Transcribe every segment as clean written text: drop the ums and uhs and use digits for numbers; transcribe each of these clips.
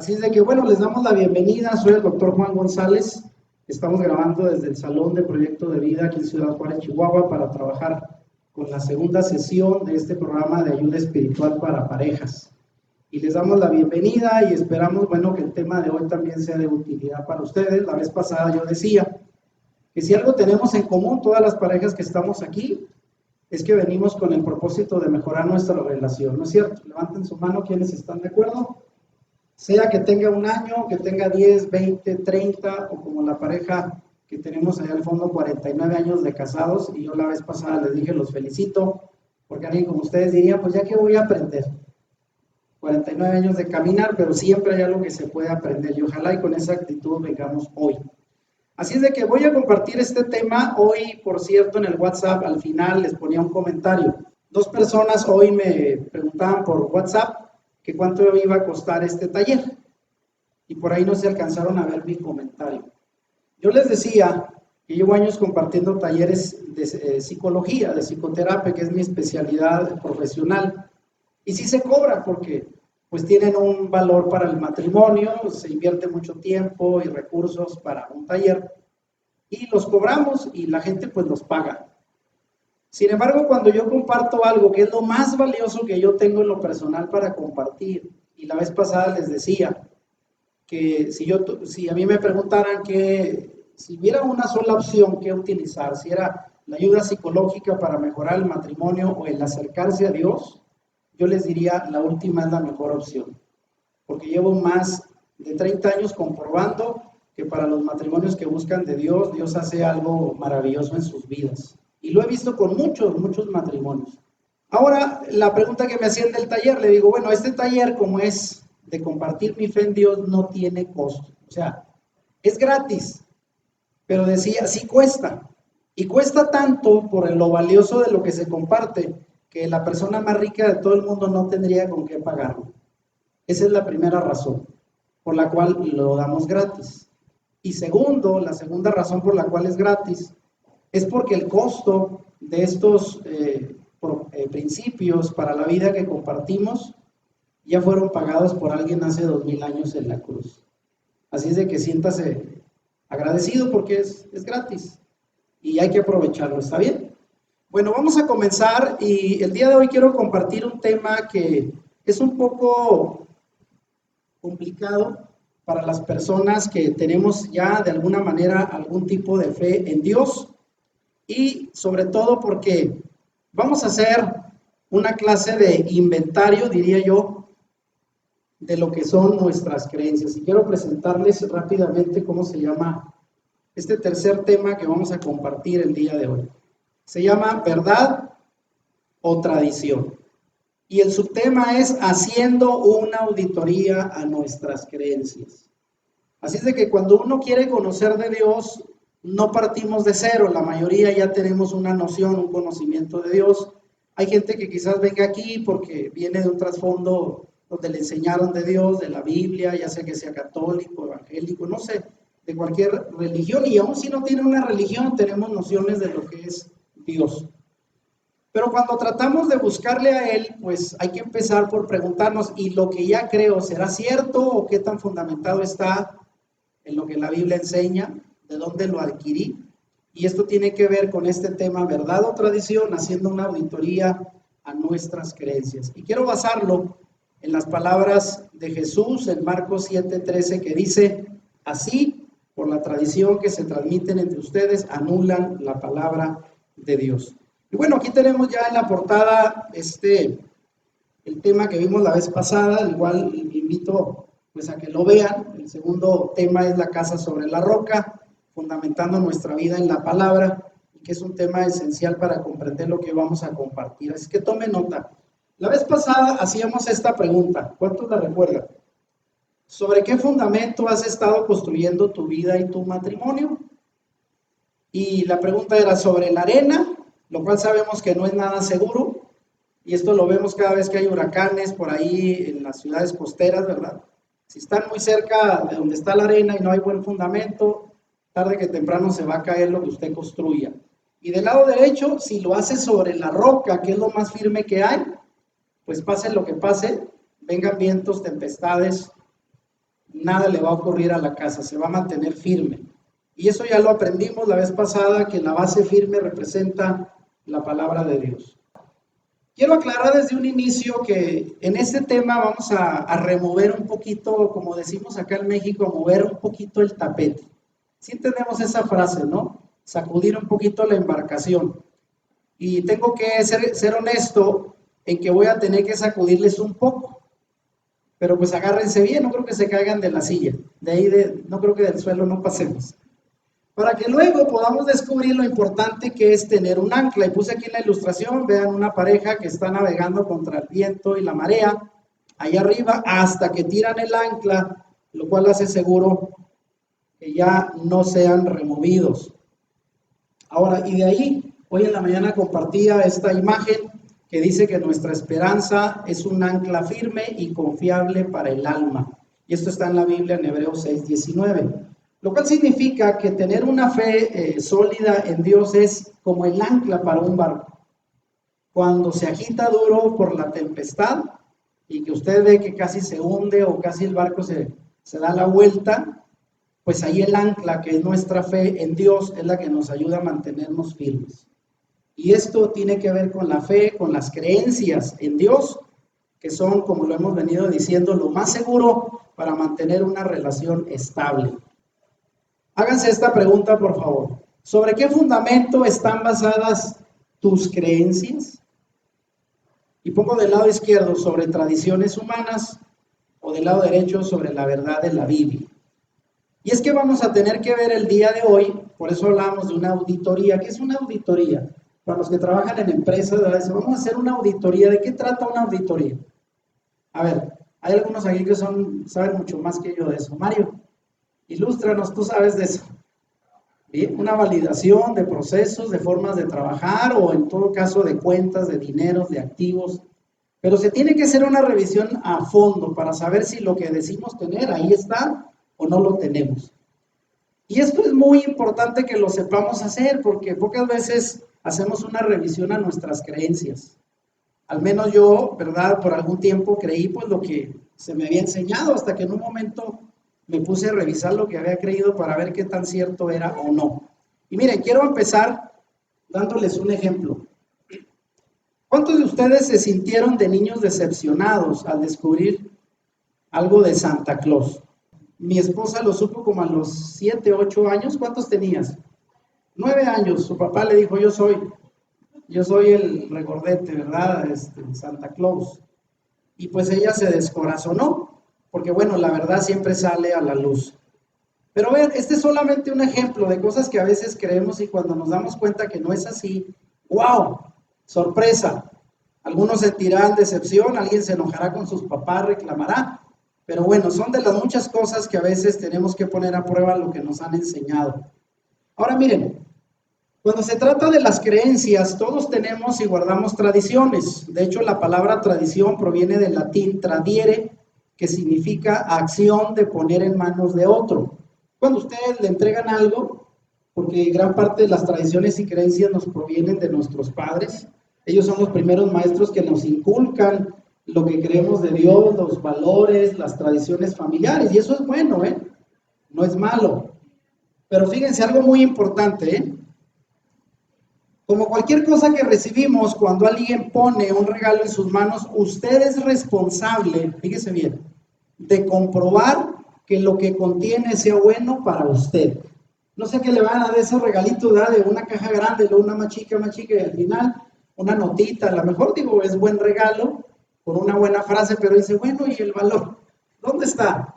Así es de que, bueno, les damos la bienvenida. Soy el doctor Juan González. Estamos grabando desde el Salón de Proyecto de Vida aquí en Ciudad Juárez, Chihuahua, para trabajar con la segunda sesión de este programa de ayuda espiritual para parejas. Y les damos la bienvenida y esperamos, bueno, que el tema de hoy también sea de utilidad para ustedes. La vez pasada yo decía que si algo tenemos en común todas las parejas que estamos aquí, es que venimos con el propósito de mejorar nuestra relación, ¿no es cierto? Levanten su mano quienes están de acuerdo. Sea que tenga un año, que tenga 10, 20, 30, o como la pareja que tenemos allá al fondo, 49 años de casados, y yo la vez pasada les dije, los felicito, porque alguien como ustedes diría, pues ya que voy a aprender. 49 años de caminar, pero siempre hay algo que se puede aprender, y ojalá y con esa actitud vengamos hoy. Así es de que voy a compartir este tema. Hoy, por cierto, en el WhatsApp, al final les ponía un comentario. 2 personas hoy me preguntaban por WhatsApp que cuánto iba a costar este taller. Y por ahí no se alcanzaron a ver mi comentario. Yo les decía que llevo años compartiendo talleres de psicología, de psicoterapia, que es mi especialidad profesional. Y sí se cobra porque pues tienen un valor para el matrimonio, se invierte mucho tiempo y recursos para un taller y los cobramos y la gente pues los paga. Sin embargo, cuando yo comparto algo que es lo más valioso que yo tengo en lo personal para compartir, y la vez pasada les decía que si a mí me preguntaran que si hubiera una sola opción que utilizar, si era la ayuda psicológica para mejorar el matrimonio o el acercarse a Dios, yo les diría la última es la mejor opción, porque llevo más de 30 años comprobando que para los matrimonios que buscan de Dios, Dios hace algo maravilloso en sus vidas. Y lo he visto con muchos matrimonios. Ahora, la pregunta que me hacían del taller, le digo, bueno, este taller como es de compartir mi fe en Dios, no tiene costo. O sea, es gratis, pero decía, sí cuesta. Y cuesta tanto por lo valioso de lo que se comparte, que la persona más rica de todo el mundo no tendría con qué pagarlo. Esa es la primera razón por la cual lo damos gratis. Y segundo, la segunda razón por la cual es gratis es porque el costo de estos principios para la vida que compartimos ya fueron pagados por alguien hace 2000 años en la cruz. Así es de que siéntase agradecido porque es gratis y hay que aprovecharlo, ¿está bien? Bueno, vamos a comenzar y el día de hoy quiero compartir un tema que es un poco complicado para las personas que tenemos ya de alguna manera algún tipo de fe en Dios y sobre todo porque vamos a hacer una clase de inventario, diría yo, de lo que son nuestras creencias. Y quiero presentarles rápidamente cómo se llama este tercer tema que vamos a compartir el día de hoy. Se llama verdad o tradición. Y el subtema es haciendo una auditoría a nuestras creencias. Así es de que cuando uno quiere conocer de Dios, no partimos de cero. La mayoría ya tenemos una noción, un conocimiento de Dios. Hay gente que quizás venga aquí porque viene de un trasfondo donde le enseñaron de Dios, de la Biblia, ya sea que sea católico, evangélico, no sé, de cualquier religión. Y aún si no tiene una religión, tenemos nociones de lo que es Dios. Pero cuando tratamos de buscarle a Él, pues hay que empezar por preguntarnos, ¿y lo que ya creo será cierto o qué tan fundamentado está en lo que la Biblia enseña? ¿De dónde lo adquirí? Y esto tiene que ver con este tema, verdad o tradición, haciendo una auditoría a nuestras creencias. Y quiero basarlo en las palabras de Jesús en Marcos 7:13, que dice, así, por la tradición que se transmiten entre ustedes, anulan la palabra de Dios. Y bueno, aquí tenemos ya en la portada el tema que vimos la vez pasada, al igual invito pues a que lo vean. El segundo tema es la casa sobre la roca, fundamentando nuestra vida en la palabra, y que es un tema esencial para comprender lo que vamos a compartir. Así que tome nota. La vez pasada hacíamos esta pregunta, ¿cuántos la recuerdan? ¿Sobre qué fundamento has estado construyendo tu vida y tu matrimonio? Y la pregunta era sobre la arena, lo cual sabemos que no es nada seguro, y esto lo vemos cada vez que hay huracanes por ahí en las ciudades costeras, ¿verdad? Si están muy cerca de donde está la arena y no hay buen fundamento, tarde que temprano se va a caer lo que usted construya. Y del lado derecho, si lo hace sobre la roca, que es lo más firme que hay, pues pase lo que pase, vengan vientos, tempestades, nada le va a ocurrir a la casa, se va a mantener firme. Y eso ya lo aprendimos la vez pasada, que la base firme representa la palabra de Dios. Quiero aclarar desde un inicio que en este tema vamos a remover un poquito, como decimos acá en México, mover un poquito el tapete. Sí entendemos esa frase, ¿no? Sacudir un poquito la embarcación. Y tengo que ser honesto en que voy a tener que sacudirles un poco. Pero pues agárrense bien, no creo que se caigan de la silla. De ahí, no creo que del suelo no pasemos. Para que luego podamos descubrir lo importante que es tener un ancla. Y puse aquí en la ilustración, vean una pareja que está navegando contra el viento y la marea, allá arriba, hasta que tiran el ancla, lo cual hace seguro que ya no sean removidos. Ahora, y de ahí, hoy en la mañana compartía esta imagen que dice que nuestra esperanza es un ancla firme y confiable para el alma. Y esto está en la Biblia en Hebreos 6:19. Lo cual significa que tener una fe sólida en Dios es como el ancla para un barco. Cuando se agita duro por la tempestad y que usted ve que casi se hunde o casi el barco se da la vuelta, pues ahí el ancla, que es nuestra fe en Dios, es la que nos ayuda a mantenernos firmes. Y esto tiene que ver con la fe, con las creencias en Dios, que son, como lo hemos venido diciendo, lo más seguro para mantener una relación estable. Háganse esta pregunta, por favor. ¿Sobre qué fundamento están basadas tus creencias? Y pongo del lado izquierdo sobre tradiciones humanas o del lado derecho sobre la verdad de la Biblia. Y es que vamos a tener que ver el día de hoy, por eso hablamos de una auditoría. ¿Qué es una auditoría? Para los que trabajan en empresas, vamos a hacer una auditoría. ¿De qué trata una auditoría? A ver, hay algunos aquí que saben mucho más que yo de eso. Mario, ilústranos, tú sabes de eso. ¿Bien? Una validación de procesos, de formas de trabajar o en todo caso de cuentas, de dineros, de activos. Pero se tiene que hacer una revisión a fondo para saber si lo que decimos tener ahí está o no lo tenemos. Y esto es muy importante que lo sepamos hacer porque pocas veces hacemos una revisión a nuestras creencias. Al menos yo, ¿verdad? Por algún tiempo creí pues lo que se me había enseñado hasta que en un momento me puse a revisar lo que había creído para ver qué tan cierto era o no. Y miren, quiero empezar dándoles un ejemplo. ¿Cuántos de ustedes se sintieron de niños decepcionados al descubrir algo de Santa Claus? Mi esposa lo supo como a los 7, 8 años. ¿Cuántos tenías? 9 años. Su papá le dijo, yo soy el regordete, ¿verdad? Santa Claus. Y pues ella se descorazonó. Porque bueno, la verdad siempre sale a la luz. Pero vean, este es solamente un ejemplo de cosas que a veces creemos y cuando nos damos cuenta que no es así, ¡wow! Sorpresa. Algunos sentirán decepción, alguien se enojará con sus papás, reclamará. Pero bueno, son de las muchas cosas que a veces tenemos que poner a prueba lo que nos han enseñado. Ahora miren, cuando se trata de las creencias, todos tenemos y guardamos tradiciones. De hecho, la palabra tradición proviene del latín tradiere, que significa acción de poner en manos de otro. Cuando ustedes le entregan algo, porque gran parte de las tradiciones y creencias nos provienen de nuestros padres, ellos son los primeros maestros que nos inculcan lo que creemos de Dios, los valores, las tradiciones familiares, y eso es bueno, no es malo. Pero fíjense, algo muy importante, como cualquier cosa que recibimos, cuando alguien pone un regalo en sus manos, usted es responsable, fíjese bien, de comprobar que lo que contiene sea bueno para usted. No sé qué le van a dar esos regalitos, ¿verdad? De una caja grande, luego una más chica, y al final una notita. A lo mejor digo, es buen regalo, con una buena frase, pero dice, bueno, ¿y el valor? ¿Dónde está?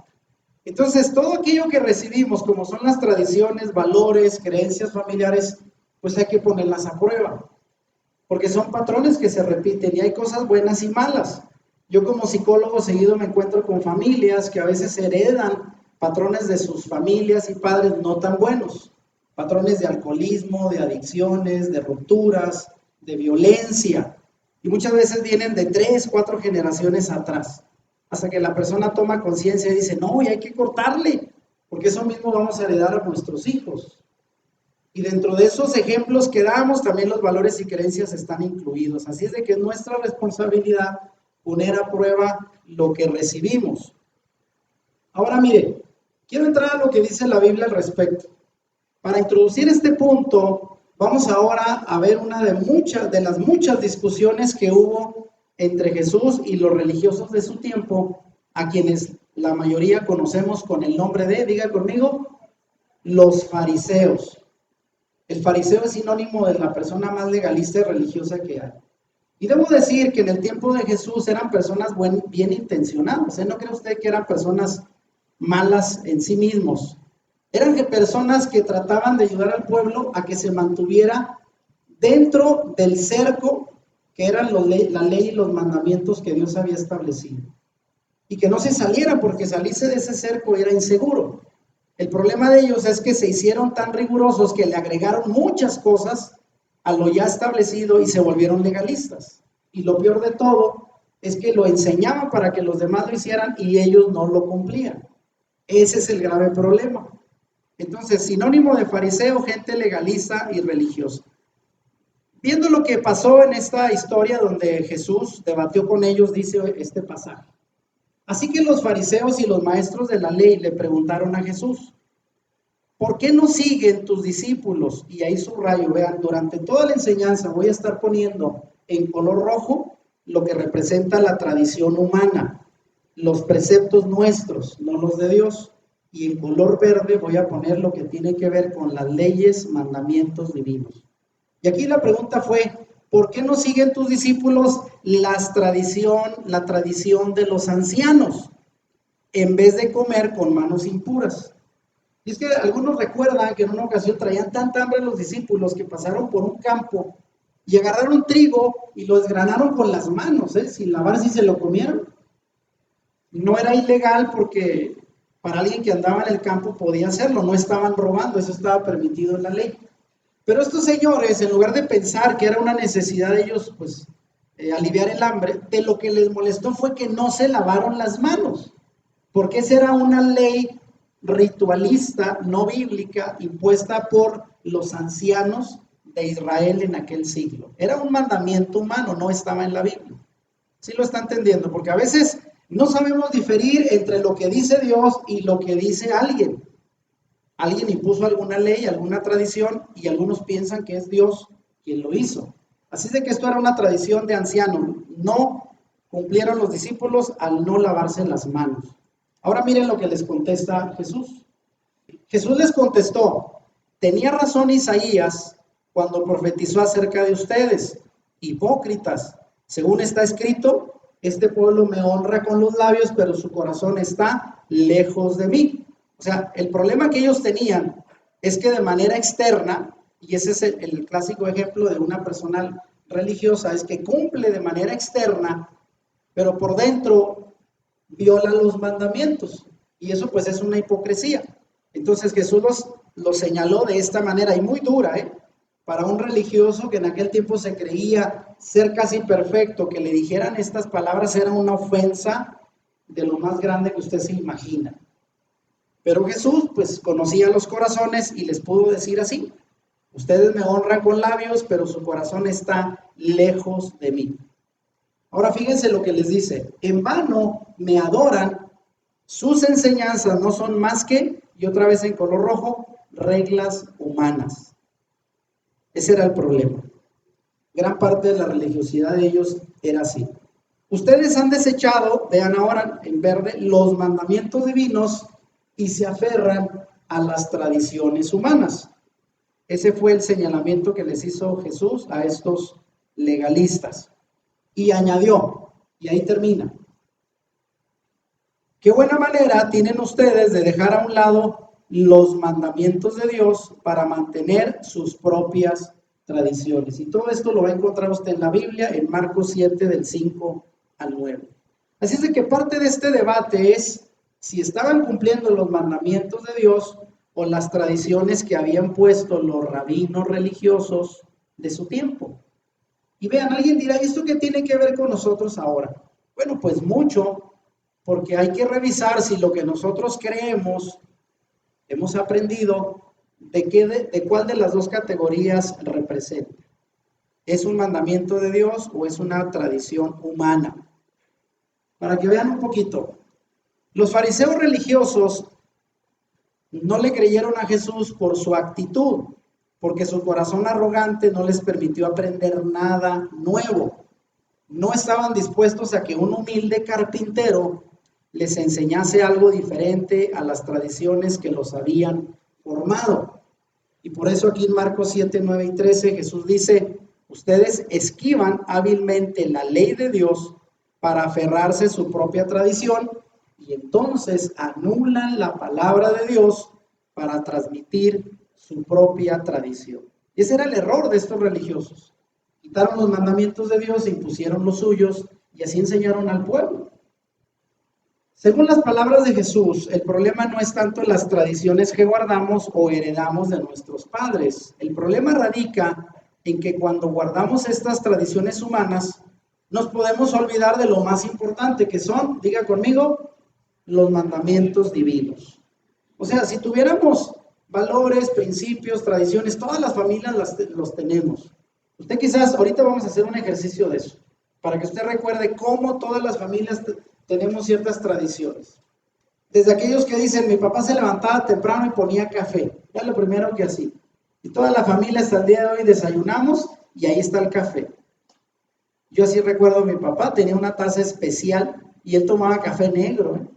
Entonces, todo aquello que recibimos, como son las tradiciones, valores, creencias familiares, pues hay que ponerlas a prueba, porque son patrones que se repiten y hay cosas buenas y malas. Yo como psicólogo seguido me encuentro con familias que a veces heredan patrones de sus familias y padres no tan buenos, patrones de alcoholismo, de adicciones, de rupturas, de violencia, y muchas veces vienen de 3, 4 generaciones atrás, hasta que la persona toma conciencia y dice, no, y hay que cortarle, porque eso mismo vamos a heredar a nuestros hijos. Y dentro de esos ejemplos que damos, también los valores y creencias están incluidos. Así es de que es nuestra responsabilidad poner a prueba lo que recibimos. Ahora mire, quiero entrar a lo que dice la Biblia al respecto. Para introducir este punto, vamos ahora a ver una de las muchas discusiones que hubo entre Jesús y los religiosos de su tiempo, a quienes la mayoría conocemos con el nombre de, diga conmigo, los fariseos. El fariseo es sinónimo de la persona más legalista y religiosa que hay. Y debo decir que en el tiempo de Jesús eran personas bien intencionadas. ¿No cree usted que eran personas malas en sí mismos? Eran personas que trataban de ayudar al pueblo a que se mantuviera dentro del cerco que eran la ley y los mandamientos que Dios había establecido. Y que no se saliera, porque salirse de ese cerco era inseguro. El problema de ellos es que se hicieron tan rigurosos que le agregaron muchas cosas a lo ya establecido y se volvieron legalistas. Y lo peor de todo es que lo enseñaban para que los demás lo hicieran y ellos no lo cumplían. Ese es el grave problema. Entonces, sinónimo de fariseo, gente legalista y religiosa. Viendo lo que pasó en esta historia donde Jesús debatió con ellos, dice este pasaje. Así que los fariseos y los maestros de la ley le preguntaron a Jesús, ¿por qué no siguen tus discípulos? Y ahí subrayo, vean, durante toda la enseñanza voy a estar poniendo en color rojo lo que representa la tradición humana, los preceptos nuestros, no los de Dios. Y en color verde voy a poner lo que tiene que ver con las leyes, mandamientos divinos. Y aquí la pregunta fue, ¿por qué no siguen tus discípulos la tradición de los ancianos en vez de comer con manos impuras? Y es que algunos recuerdan que en una ocasión traían tanta hambre los discípulos que pasaron por un campo y agarraron trigo y lo desgranaron con las manos, sin lavar, si se lo comieron. No era ilegal porque para alguien que andaba en el campo podía hacerlo, no estaban robando, eso estaba permitido en la ley. Pero estos señores, en lugar de pensar que era una necesidad de ellos, pues, aliviar el hambre, de lo que les molestó fue que no se lavaron las manos, porque esa era una ley ritualista, no bíblica, impuesta por los ancianos de Israel en aquel siglo. Era un mandamiento humano, no estaba en la Biblia. ¿Sí lo está entendiendo? Porque a veces no sabemos diferir entre lo que dice Dios y lo que dice alguien. Alguien impuso alguna ley, alguna tradición, y algunos piensan que es Dios quien lo hizo. Así de que esto era una tradición de ancianos. No cumplieron los discípulos al no lavarse las manos. Ahora miren lo que les contesta Jesús. Jesús les contestó, tenía razón Isaías cuando profetizó acerca de ustedes, hipócritas. Según está escrito, este pueblo me honra con los labios, pero su corazón está lejos de mí. O sea, el problema que ellos tenían es que de manera externa, y ese es el clásico ejemplo de una persona religiosa, es que cumple de manera externa, pero por dentro viola los mandamientos. Y eso pues es una hipocresía. Entonces Jesús los señaló de esta manera y muy dura, para un religioso que en aquel tiempo se creía ser casi perfecto, que le dijeran estas palabras era una ofensa de lo más grande que usted se imagina. Pero Jesús pues conocía los corazones y les pudo decir así, ustedes me honran con labios, pero su corazón está lejos de mí. Ahora fíjense lo que les dice, en vano me adoran, sus enseñanzas no son más que, y otra vez en color rojo, reglas humanas. Ese era el problema. Gran parte de la religiosidad de ellos era así. Ustedes han desechado, vean ahora en verde, los mandamientos divinos y se aferran a las tradiciones humanas. Ese fue el señalamiento que les hizo Jesús a estos legalistas. Y añadió, y ahí termina, qué buena manera tienen ustedes de dejar a un lado los mandamientos de Dios para mantener sus propias tradiciones. Y todo esto lo va a encontrar usted en la Biblia, en Marcos 7, del 5 al 9. Así es de que parte de este debate es si estaban cumpliendo los mandamientos de Dios o las tradiciones que habían puesto los rabinos religiosos de su tiempo. Y vean, alguien dirá, ¿esto qué tiene que ver con nosotros ahora? Bueno, pues mucho, porque hay que revisar si lo que nosotros creemos, hemos aprendido, de cuál de las dos categorías representa. ¿Es un mandamiento de Dios o es una tradición humana? Para que vean un poquito, Los fariseos religiosos no le creyeron a Jesús por su actitud, porque su corazón arrogante no les permitió aprender nada nuevo. No estaban dispuestos a que un humilde carpintero les enseñase algo diferente a las tradiciones que los habían formado. Y por eso aquí en Marcos 7, 9 y 13 Jesús dice, ustedes esquivan hábilmente la ley de Dios para aferrarse a su propia tradición y entonces anulan la palabra de Dios para transmitir su propia tradición. Y ese era el error de estos religiosos. Quitaron los mandamientos de Dios e impusieron los suyos y así enseñaron al pueblo. Según las palabras de Jesús, el problema no es tanto las tradiciones que guardamos o heredamos de nuestros padres. El problema radica en que cuando guardamos estas tradiciones humanas, nos podemos olvidar de lo más importante que son, diga conmigo, los mandamientos divinos. O sea, si tuviéramos valores, principios, tradiciones, todas las familias los tenemos. Usted quizás, ahorita vamos a hacer un ejercicio de eso, para que usted recuerde cómo todas las familias tenemos ciertas tradiciones. Desde aquellos que dicen, mi papá se levantaba temprano y ponía café, era lo primero que hacía. Y toda la familia hasta el día de hoy desayunamos y ahí está el café. Yo así recuerdo a mi papá, tenía una taza especial y él tomaba café negro,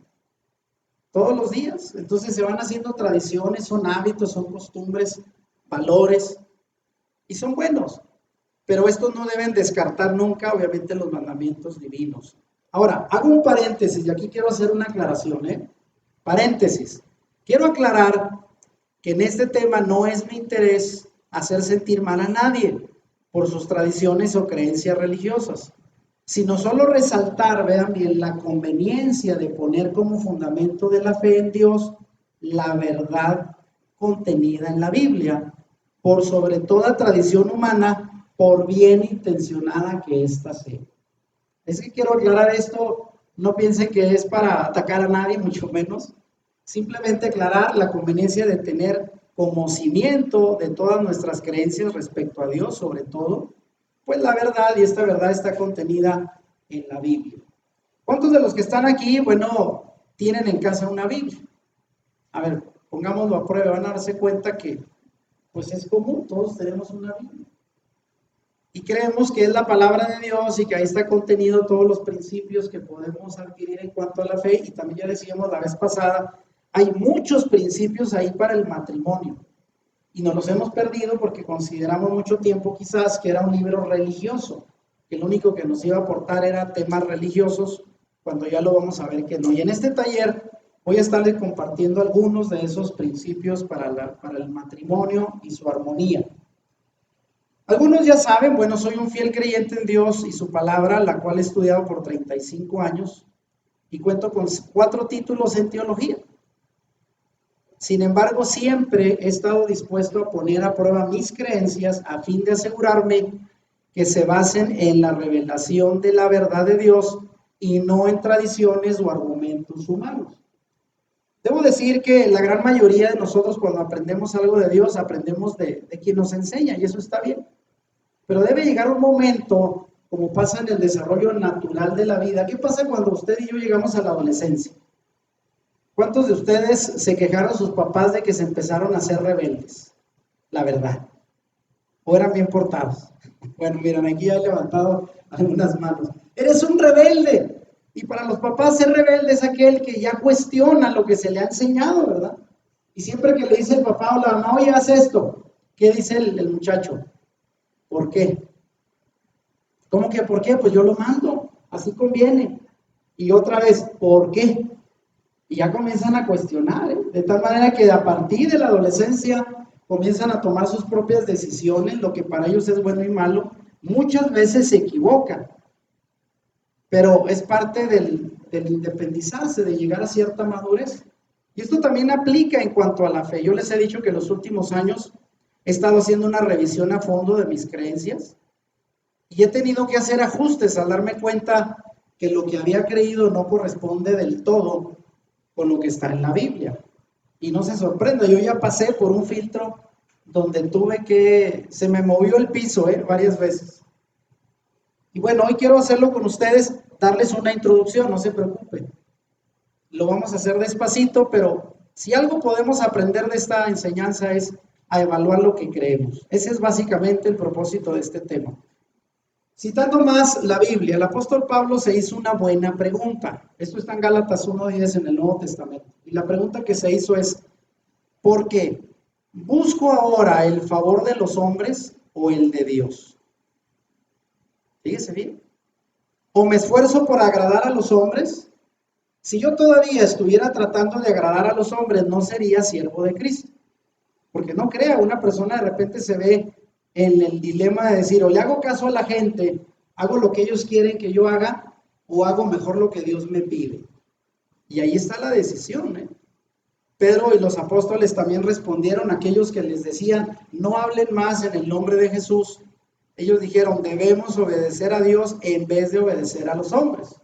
todos los días. Entonces se van haciendo tradiciones, son hábitos, son costumbres, valores y son buenos. Pero estos no deben descartar nunca, obviamente, los mandamientos divinos. Ahora, hago un paréntesis y aquí quiero hacer una aclaración, Paréntesis. Quiero aclarar que en este tema no es mi interés hacer sentir mal a nadie por sus tradiciones o creencias religiosas, sino solo resaltar, vean bien, la conveniencia de poner como fundamento de la fe en Dios la verdad contenida en la Biblia, por sobre toda tradición humana, por bien intencionada que ésta sea. Es que quiero aclarar esto, no piensen que es para atacar a nadie, mucho menos. Simplemente aclarar la conveniencia de tener como cimiento de todas nuestras creencias respecto a Dios, sobre todo, pues la verdad, y esta verdad está contenida en la Biblia. ¿Cuántos de los que están aquí, bueno, tienen en casa una Biblia? A ver, pongámoslo a prueba, van a darse cuenta que, pues es común, todos tenemos una Biblia. Y creemos que es la palabra de Dios y que ahí está contenido todos los principios que podemos adquirir en cuanto a la fe. Y también ya decíamos la vez pasada, hay muchos principios ahí para el matrimonio. Y nos los hemos perdido porque consideramos mucho tiempo quizás que era un libro religioso, que lo único que nos iba a aportar era temas religiosos, cuando ya lo vamos a ver que no. Y en este taller voy a estarles compartiendo algunos de esos principios para el matrimonio y su armonía. Algunos ya saben, bueno, soy un fiel creyente en Dios y su palabra, la cual he estudiado por 35 años y cuento con 4 títulos en teología. Sin embargo, siempre he estado dispuesto a poner a prueba mis creencias a fin de asegurarme que se basen en la revelación de la verdad de Dios y no en tradiciones o argumentos humanos. Debo decir que la gran mayoría de nosotros cuando aprendemos algo de Dios, aprendemos de quien nos enseña y eso está bien. Pero debe llegar un momento, como pasa en el desarrollo natural de la vida. ¿Qué pasa cuando usted y yo llegamos a la adolescencia? ¿Cuántos de ustedes se quejaron a sus papás de que se empezaron a ser rebeldes? La verdad. ¿O eran bien portados? Bueno, miren, aquí ya he levantado algunas manos. ¡Eres un rebelde! Y para los papás ser rebelde es aquel que ya cuestiona lo que se le ha enseñado, ¿verdad? Y siempre que le dice el papá o la mamá, oye, haz esto, ¿qué dice el muchacho? ¿Por qué? ¿Cómo que por qué? Pues yo lo mando, así conviene. Y otra vez, ¿por qué? Y ya comienzan a cuestionar, de tal manera que a partir de la adolescencia comienzan a tomar sus propias decisiones, lo que para ellos es bueno y malo, muchas veces se equivocan, pero es parte del independizarse, de llegar a cierta madurez. Y esto también aplica en cuanto a la fe. Yo les he dicho que en los últimos años he estado haciendo una revisión a fondo de mis creencias y he tenido que hacer ajustes al darme cuenta que lo que había creído no corresponde del todo con lo que está en la Biblia. Y no se sorprenda, yo ya pasé por un filtro donde se me movió el piso, varias veces. Y bueno, hoy quiero hacerlo con ustedes, darles una introducción, no se preocupen. lo vamos a hacer despacito, pero si algo podemos aprender de esta enseñanza es a evaluar lo que creemos. Ese es básicamente el propósito de este tema. Citando más la Biblia, el apóstol Pablo se hizo una buena pregunta. Esto está en Gálatas 1:10 en el Nuevo Testamento. Y la pregunta que se hizo es, ¿por qué? ¿Busco ahora el favor de los hombres o el de Dios? Fíjese bien. ¿O me esfuerzo por agradar a los hombres? Si yo todavía estuviera tratando de agradar a los hombres, no sería siervo de Cristo. Porque no crea, una persona de repente se ve en el dilema de decir, o le hago caso a la gente, hago lo que ellos quieren que yo haga, o hago mejor lo que Dios me pide. Y ahí está la decisión, ¿eh? Pedro y los apóstoles también respondieron a aquellos que les decían, no hablen más en el nombre de Jesús. Ellos dijeron, debemos obedecer a Dios en vez de obedecer a los hombres.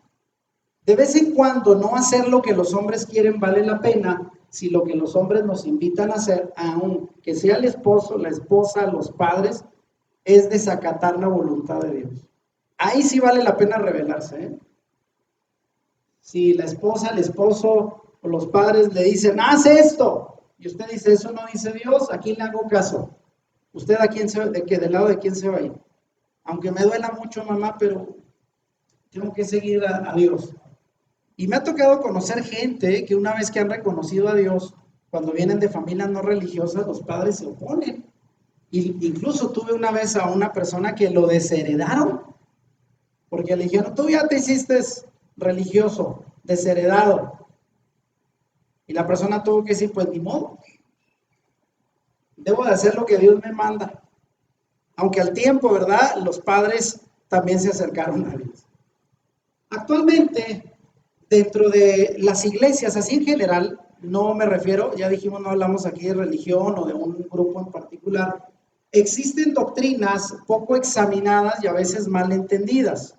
De vez en cuando no hacer lo que los hombres quieren vale la pena si lo que los hombres nos invitan a hacer, aunque sea el esposo, la esposa, los padres, es desacatar la voluntad de Dios. Ahí sí vale la pena rebelarse, ¿eh? Si la esposa, el esposo o los padres le dicen, haz esto, y usted dice, eso no dice Dios, ¿a quién le hago caso? ¿Usted a quién del lado de quién se va a ir? Aunque me duela mucho, mamá, pero tengo que seguir a Dios. Y me ha tocado conocer gente que una vez que han reconocido a Dios, cuando vienen de familias no religiosas, los padres se oponen. Y incluso tuve una vez a una persona que lo desheredaron, porque le dijeron, tú ya te hiciste religioso, desheredado. Y la persona tuvo que decir, pues ni modo, debo de hacer lo que Dios me manda. Aunque al tiempo, ¿verdad? Los padres también se acercaron a Dios. Actualmente, dentro de las iglesias, así en general, no me refiero, ya dijimos, no hablamos aquí de religión o de un grupo en particular, existen doctrinas poco examinadas y a veces mal entendidas.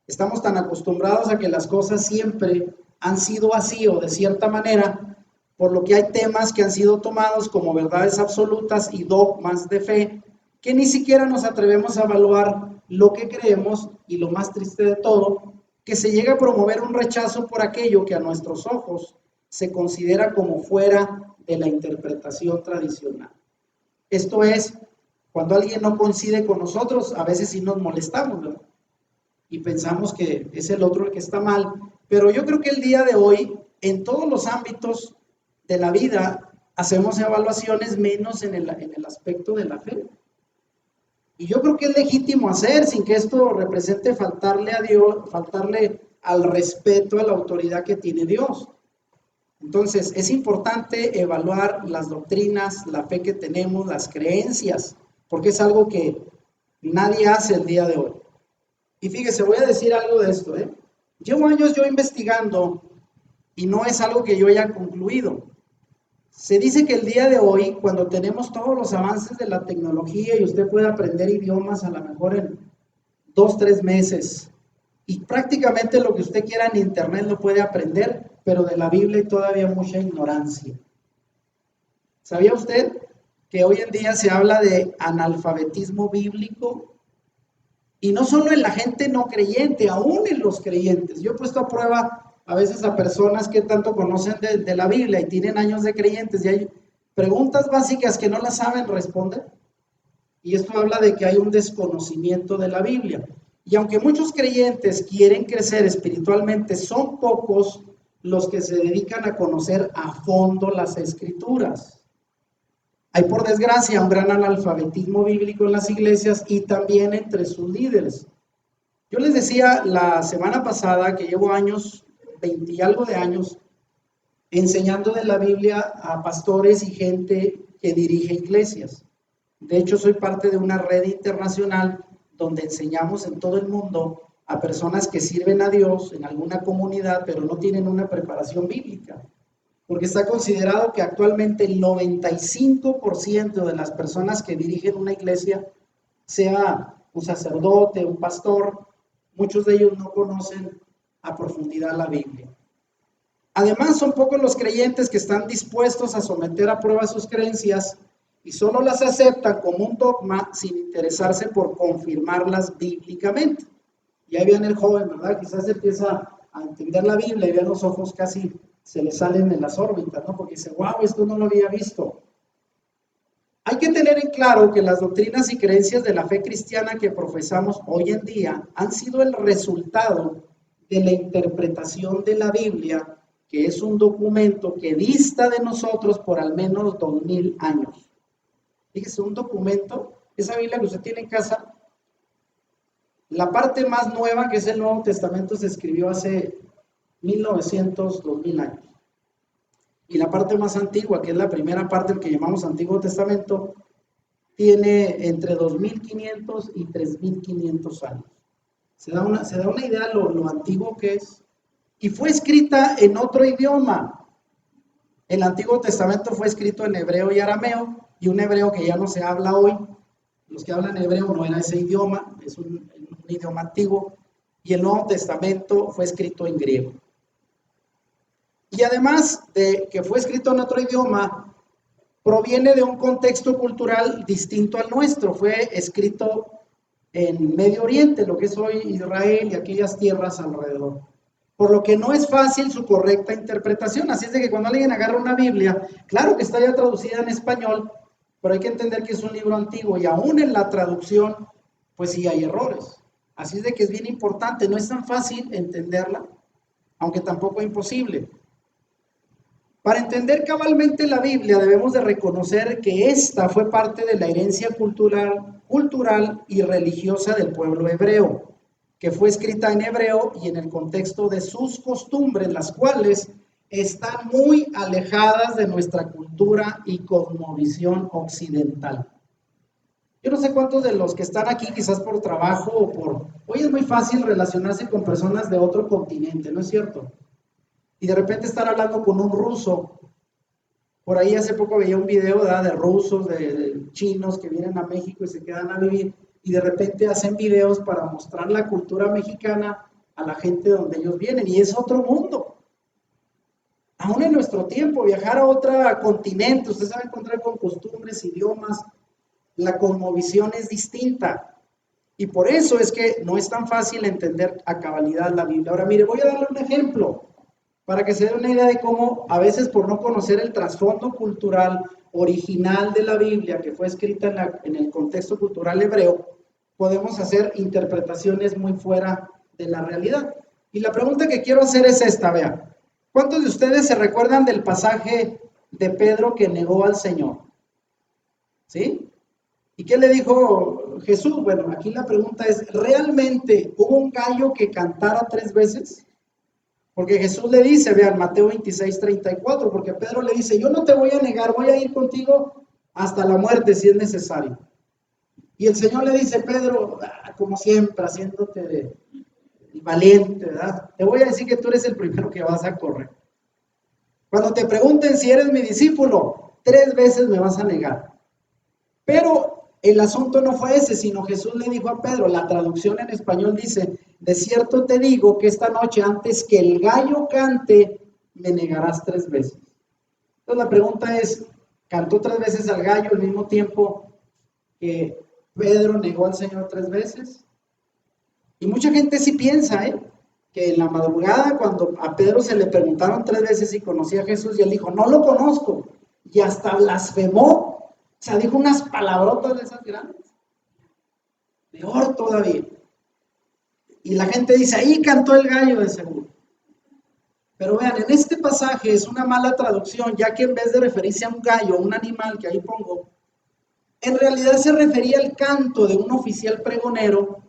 Estamos tan acostumbrados a que las cosas siempre han sido así o de cierta manera, por lo que hay temas que han sido tomados como verdades absolutas y dogmas de fe, que ni siquiera nos atrevemos a evaluar lo que creemos y lo más triste de todo, que se llega a promover un rechazo por aquello que a nuestros ojos se considera como fuera de la interpretación tradicional. Esto es, cuando alguien no coincide con nosotros, a veces sí nos molestamos, ¿verdad? Y pensamos que es el otro el que está mal, pero yo creo que el día de hoy, en todos los ámbitos de la vida, hacemos evaluaciones menos en el aspecto de la fe. Y yo creo que es legítimo hacer sin que esto represente faltarle a Dios, faltarle al respeto a la autoridad que tiene Dios. Entonces, es importante evaluar las doctrinas, la fe que tenemos, las creencias, porque es algo que nadie hace el día de hoy. Y fíjese, voy a decir algo de esto, ¿eh? Llevo años yo investigando y no es algo que yo haya concluido. Se dice que el día de hoy, cuando tenemos todos los avances de la tecnología y usted puede aprender idiomas a lo mejor en 2-3 meses, y prácticamente lo que usted quiera en internet lo puede aprender, pero de la Biblia hay todavía mucha ignorancia. ¿Sabía usted que hoy en día se habla de analfabetismo bíblico? Y no solo en la gente no creyente, aún en los creyentes. Yo he puesto a prueba a veces a personas que tanto conocen de la Biblia y tienen años de creyentes y hay preguntas básicas que no las saben responder. Y esto habla de que hay un desconocimiento de la Biblia. Y aunque muchos creyentes quieren crecer espiritualmente, son pocos los que se dedican a conocer a fondo las Escrituras. Hay, por desgracia, un gran analfabetismo bíblico en las iglesias y también entre sus líderes. Yo les decía la semana pasada que llevo años, 20 y algo de años, enseñando de la Biblia a pastores y gente que dirige iglesias. De hecho, soy parte de una red internacional donde enseñamos en todo el mundo a personas que sirven a Dios en alguna comunidad, pero no tienen una preparación bíblica. Porque está considerado que actualmente el 95% de las personas que dirigen una iglesia, sea un sacerdote, un pastor, muchos de ellos no conocen a profundidad la Biblia. Además, son pocos los creyentes que están dispuestos a someter a prueba sus creencias y solo las aceptan como un dogma sin interesarse por confirmarlas bíblicamente. Y ahí viene el joven, ¿verdad? Quizás empieza a entender la Biblia y ve los ojos casi se le salen de las órbitas, ¿no? Porque dice, wow, esto no lo había visto. Hay que tener en claro que las doctrinas y creencias de la fe cristiana que profesamos hoy en día han sido el resultado de la interpretación de la Biblia, que es un documento que dista de nosotros por al menos 2000 años. Fíjese, un documento, esa Biblia que usted tiene en casa, la parte más nueva, que es el Nuevo Testamento, se escribió hace 1900, 2000 años. Y la parte más antigua, que es la primera parte, el que llamamos Antiguo Testamento, tiene entre 2500 y 3500 años. Se da una idea de lo antiguo que es. Y fue escrita en otro idioma. El Antiguo Testamento fue escrito en hebreo y arameo, y un hebreo que ya no se habla hoy. Los que hablan hebreo no era ese idioma, es un idioma antiguo. Y el Nuevo Testamento fue escrito en griego. Y además de que fue escrito en otro idioma, proviene de un contexto cultural distinto al nuestro. Fue escrito en Medio Oriente, lo que es hoy Israel y aquellas tierras alrededor. Por lo que no es fácil su correcta interpretación. Así es de que cuando alguien agarra una Biblia, claro que está ya traducida en español, pero hay que entender que es un libro antiguo y aún en la traducción, pues sí hay errores. Así es de que es bien importante, no es tan fácil entenderla, aunque tampoco es imposible. Para entender cabalmente la Biblia debemos de reconocer que esta fue parte de la herencia cultural y religiosa del pueblo hebreo, que fue escrita en hebreo y en el contexto de sus costumbres, las cuales están muy alejadas de nuestra cultura y cosmovisión occidental. Yo no sé cuántos de los que están aquí, quizás por trabajo o por... Hoy es muy fácil relacionarse con personas de otro continente, ¿no es cierto? Y de repente estar hablando con un ruso. Por ahí hace poco veía un video, ¿verdad?, de rusos, de chinos que vienen a México y se quedan a vivir, y de repente hacen videos para mostrar la cultura mexicana a la gente donde ellos vienen, y es otro mundo. Aún en nuestro tiempo, viajar a otro continente, usted se va a encontrar con costumbres, idiomas, la cosmovisión es distinta. Y por eso es que no es tan fácil entender a cabalidad la Biblia. Ahora, mire, voy a darle un ejemplo para que se dé una idea de cómo a veces por no conocer el trasfondo cultural original de la Biblia, que fue escrita en el contexto cultural hebreo, podemos hacer interpretaciones muy fuera de la realidad. Y la pregunta que quiero hacer es esta, vean. ¿Cuántos de ustedes se recuerdan del pasaje de Pedro que negó al Señor? ¿Sí? ¿Y qué le dijo Jesús? Bueno, aquí la pregunta es, ¿realmente hubo un gallo que cantara 3 veces? Porque Jesús le dice, vean, Mateo 26:34, porque Pedro le dice, yo no te voy a negar, voy a ir contigo hasta la muerte si es necesario. Y el Señor le dice, Pedro, como siempre, haciéndote valiente, ¿verdad? Te voy a decir que tú eres el primero que vas a correr. Cuando te pregunten si eres mi discípulo, 3 veces me vas a negar. Pero el asunto no fue ese, sino Jesús le dijo a Pedro, la traducción en español dice, de cierto te digo que esta noche antes que el gallo cante, me negarás 3 veces. Entonces la pregunta es, ¿cantó 3 veces al gallo al mismo tiempo que Pedro negó al Señor 3 veces? Y mucha gente sí piensa, que en la madrugada cuando a Pedro se le preguntaron 3 veces si conocía a Jesús y él dijo, no lo conozco, y hasta blasfemó. O sea, dijo unas palabrotas de esas grandes. Peor todavía. Y la gente dice, ahí cantó el gallo de seguro. Pero vean, en este pasaje es una mala traducción, ya que en vez de referirse a un gallo, un animal que ahí pongo, en realidad se refería al canto de un oficial pregonero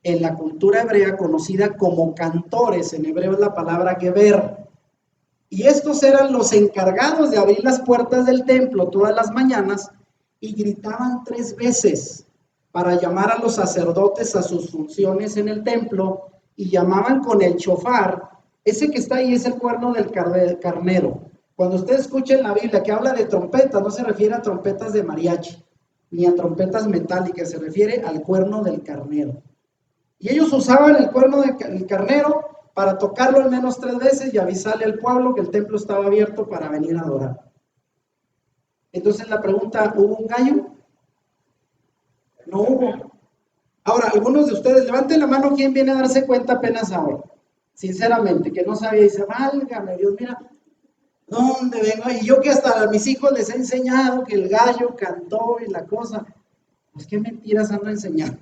en la cultura hebrea conocida como cantores. En hebreo es la palabra geber. Y estos eran los encargados de abrir las puertas del templo todas las mañanas y gritaban 3 veces para llamar a los sacerdotes a sus funciones en el templo, y llamaban con el shofar. Ese que está ahí es el cuerno del carnero. Cuando usted escucha en la Biblia que habla de trompetas, no se refiere a trompetas de mariachi, ni a trompetas metálicas, se refiere al cuerno del carnero. Y ellos usaban el cuerno del carnero para tocarlo al menos 3 veces y avisarle al pueblo que el templo estaba abierto para venir a adorar. Entonces la pregunta, ¿hubo un gallo? No hubo. Ahora, algunos de ustedes, levanten la mano, ¿quién viene a darse cuenta apenas ahora? Sinceramente, que no sabía, y dice, válgame Dios, mira, ¿Dónde vengo? Y yo que hasta a mis hijos les he enseñado que el gallo cantó y la cosa. Pues qué mentiras ando enseñando.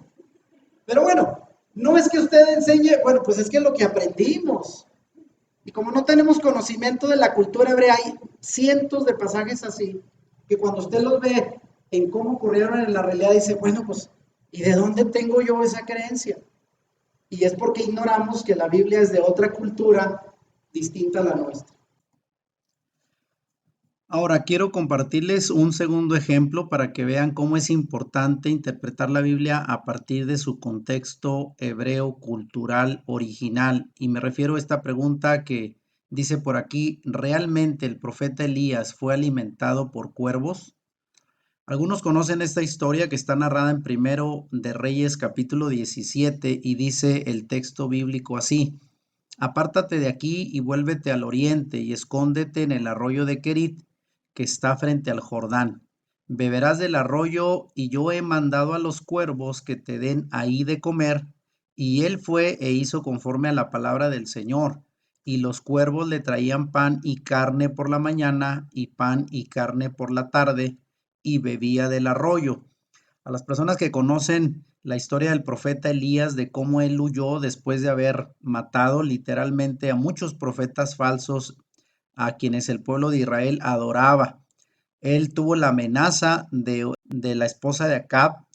Pero bueno, no es que usted enseñe, bueno, pues es que es lo que aprendimos. Y como no tenemos conocimiento de la cultura hebrea, hay cientos de pasajes así, que cuando usted los ve en cómo ocurrieron en la realidad, dice, bueno, pues, ¿y de dónde tengo yo esa creencia? Y es porque ignoramos que la Biblia es de otra cultura distinta a la nuestra. Ahora quiero compartirles un segundo ejemplo para que vean cómo es importante interpretar la Biblia a partir de su contexto hebreo cultural original. Y me refiero a esta pregunta que dice por aquí, ¿realmente el profeta Elías fue alimentado por cuervos? Algunos conocen esta historia que está narrada en Primero de Reyes capítulo 17 y dice el texto bíblico así: Apártate de aquí y vuélvete al oriente y escóndete en el arroyo de Querit, que está frente al Jordán. Beberás del arroyo y yo he mandado a los cuervos que te den ahí de comer. Y él fue e hizo conforme a la palabra del Señor. Y los cuervos le traían pan y carne por la mañana y pan y carne por la tarde y bebía del arroyo. A las personas que conocen la historia del profeta Elías, de cómo él huyó después de haber matado literalmente a muchos profetas falsos a quienes el pueblo de Israel adoraba. Él tuvo la amenaza de la esposa de Acab,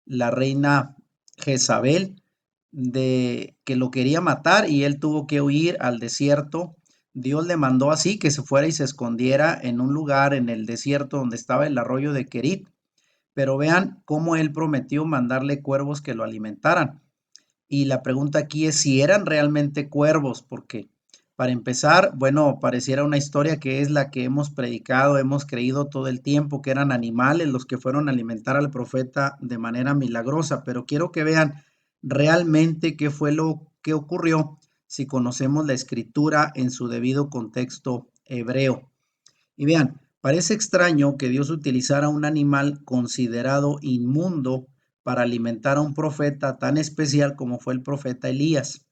la reina Jezabel, de que lo quería matar y él tuvo que huir al desierto. Dios le mandó así que se fuera y se escondiera en un lugar en el desierto donde estaba el arroyo de Querit, pero vean cómo él prometió mandarle cuervos que lo alimentaran. Y la pregunta aquí es si eran realmente cuervos, porque para empezar, bueno, pareciera una historia que es la que hemos predicado, hemos creído todo el tiempo, que eran animales los que fueron a alimentar al profeta de manera milagrosa, pero quiero que vean realmente qué fue lo que ocurrió si conocemos la escritura en su debido contexto hebreo. Y vean, parece extraño que Dios utilizara un animal considerado inmundo para alimentar a un profeta tan especial como fue el profeta Elías.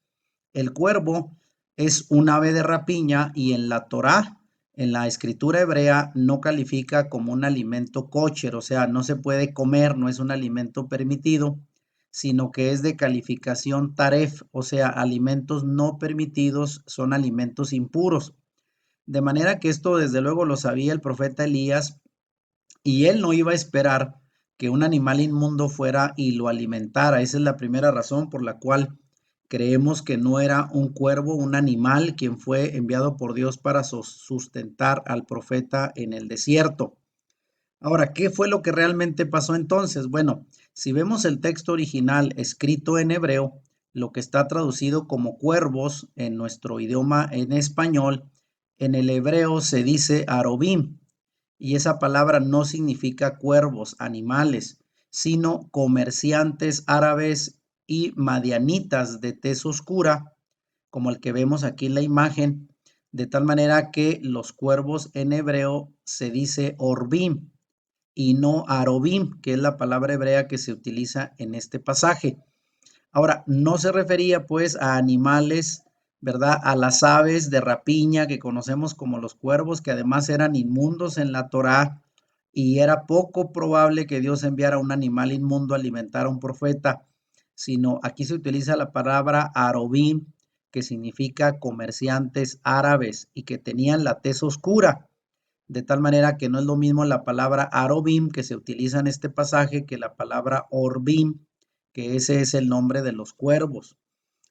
El cuervo es un ave de rapiña y en la Torá, en la escritura hebrea, no califica como un alimento kosher, o sea, no se puede comer, no es un alimento permitido, sino que es de calificación taref, o sea, alimentos no permitidos son alimentos impuros. De manera que esto desde luego lo sabía el profeta Elías y él no iba a esperar que un animal inmundo fuera y lo alimentara. Esa es la primera razón por la cual creemos que no era un cuervo, un animal quien fue enviado por Dios para sustentar al profeta en el desierto. Ahora, ¿qué fue lo que realmente pasó entonces? Bueno, si vemos el texto original escrito en hebreo, lo que está traducido como cuervos en nuestro idioma en español, en el hebreo se dice arobim, y esa palabra no significa cuervos, animales, sino comerciantes árabes y madianitas de tez oscura, como el que vemos aquí en la imagen, de tal manera que los cuervos en hebreo se dice orbim y no arobim, que es la palabra hebrea que se utiliza en este pasaje. Ahora, no se refería pues a animales, ¿verdad? A las aves de rapiña que conocemos como los cuervos, que además eran inmundos en la Torá, y era poco probable que Dios enviara un animal inmundo a alimentar a un profeta, sino aquí se utiliza la palabra arobim, que significa comerciantes árabes y que tenían la tez oscura, de tal manera que no es lo mismo la palabra arobim que se utiliza en este pasaje que la palabra orbim, que ese es el nombre de los cuervos.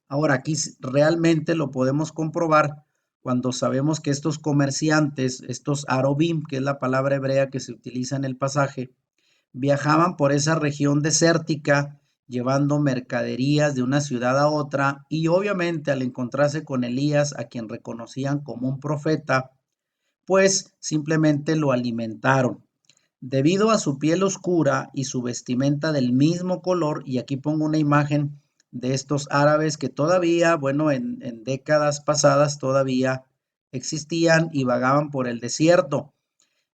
Ahora, aquí realmente lo podemos comprobar cuando sabemos que estos comerciantes, estos arobim, que es la palabra hebrea que se utiliza en el pasaje, viajaban por esa región desértica llevando mercaderías de una ciudad a otra y obviamente al encontrarse con Elías, a quien reconocían como un profeta, pues simplemente lo alimentaron. Debido a su piel oscura y su vestimenta del mismo color, y aquí pongo una imagen de estos árabes que todavía, bueno, en décadas pasadas todavía existían y vagaban por el desierto.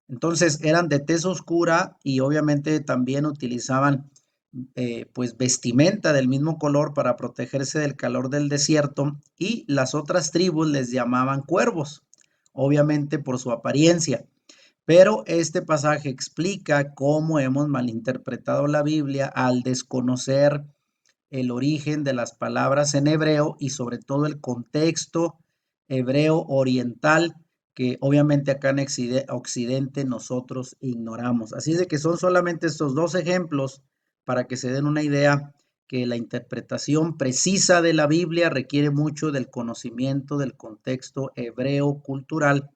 Entonces eran de tez oscura y obviamente también utilizaban pues vestimenta del mismo color para protegerse del calor del desierto y las otras tribus les llamaban cuervos. obviamente por su apariencia. Pero este pasaje explica cómo hemos malinterpretado la Biblia al desconocer el origen de las palabras en hebreo y sobre todo el contexto hebreo oriental que obviamente acá en Occidente nosotros ignoramos. Así de que son solamente estos dos ejemplos para que se den una idea que la interpretación precisa de la Biblia requiere mucho del conocimiento del contexto hebreo cultural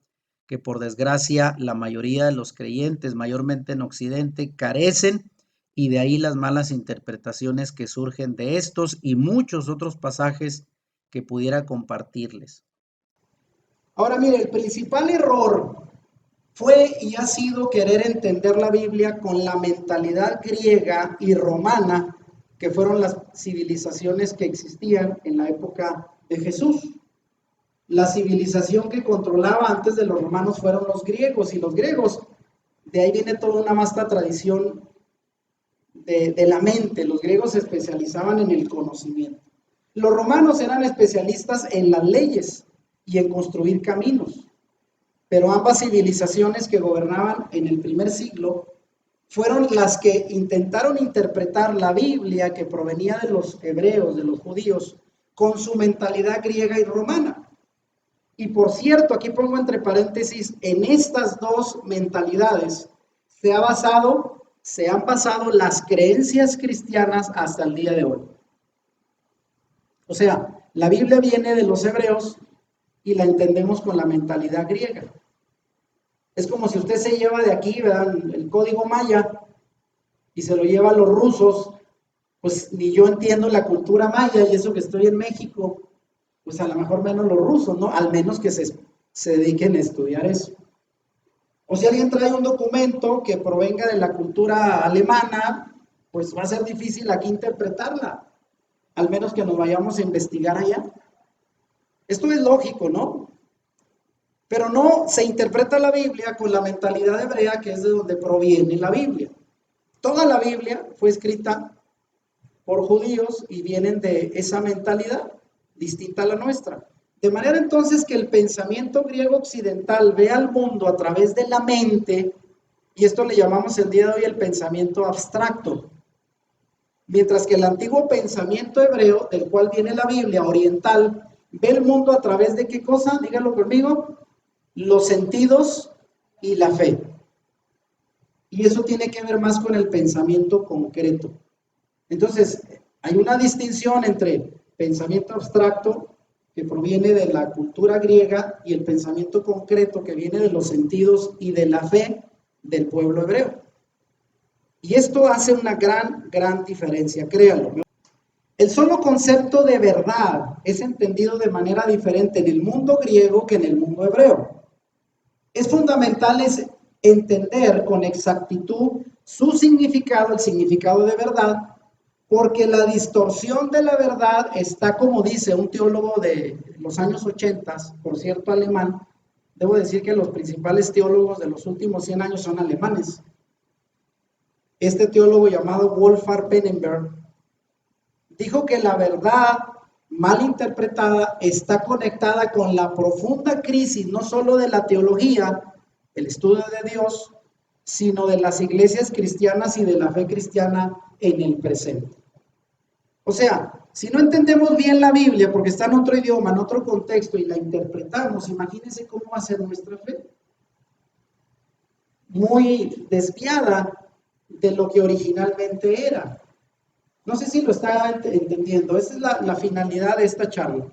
que por desgracia la mayoría de los creyentes, mayormente en Occidente, carecen y de ahí las malas interpretaciones que surgen de estos y muchos otros pasajes que pudiera compartirles. Ahora mire, el principal error fue y ha sido querer entender la Biblia con la mentalidad griega y romana, que fueron las civilizaciones que existían en la época de Jesús. La civilización que controlaba antes de los romanos fueron los griegos, y los griegos, de ahí viene toda una vasta tradición de la mente. Los griegos se especializaban en el conocimiento. Los romanos eran especialistas en las leyes y en construir caminos. Pero ambas civilizaciones que gobernaban en el primer siglo fueron las que intentaron interpretar la Biblia que provenía de los hebreos, de los judíos, con su mentalidad griega y romana. Y por cierto, aquí pongo entre paréntesis, en estas dos mentalidades se han basado las creencias cristianas hasta el día de hoy. O sea, la Biblia viene de los hebreos y la entendemos con la mentalidad griega. Es como si usted se lleva de aquí, ¿verdad?, el código maya y se lo lleva a los rusos, pues ni yo entiendo la cultura maya, y eso que estoy en México, pues a lo mejor menos los rusos, ¿no? Al menos que se dediquen a estudiar eso. O si alguien trae un documento que provenga de la cultura alemana, pues va a ser difícil aquí interpretarla, al menos que nos vayamos a investigar allá. Esto es lógico, ¿no? Pero no se interpreta la Biblia con la mentalidad hebrea, que es de donde proviene la Biblia. Toda la Biblia fue escrita por judíos y vienen de esa mentalidad distinta a la nuestra. De manera entonces que el pensamiento griego occidental ve al mundo a través de la mente, y esto le llamamos el día de hoy el pensamiento abstracto. Mientras que el antiguo pensamiento hebreo, del cual viene la Biblia oriental, ve el mundo a través de ¿qué cosa? Díganlo conmigo. Los sentidos y la fe. Y eso tiene que ver más con el pensamiento concreto. Entonces, hay una distinción entre pensamiento abstracto, que proviene de la cultura griega, y el pensamiento concreto, que viene de los sentidos y de la fe del pueblo hebreo. Y esto hace una gran diferencia, créanlo. El solo concepto de verdad es entendido de manera diferente en el mundo griego que en el mundo hebreo. Es fundamental entender con exactitud su significado, el significado de verdad, porque la distorsión de la verdad está, como dice un teólogo de los años 80, por cierto alemán. Debo decir que los principales teólogos de los últimos 100 años son alemanes. Este teólogo llamado Wolfgang Pannenberg dijo que la verdad mal interpretada está conectada con la profunda crisis, no solo de la teología, el estudio de Dios, sino de las iglesias cristianas y de la fe cristiana en el presente. O sea, si no entendemos bien la Biblia porque está en otro idioma, en otro contexto, y la interpretamos, imagínense cómo va a ser nuestra fe. Muy desviada de lo que originalmente era. No sé si lo está entendiendo. Esa es la finalidad de esta charla.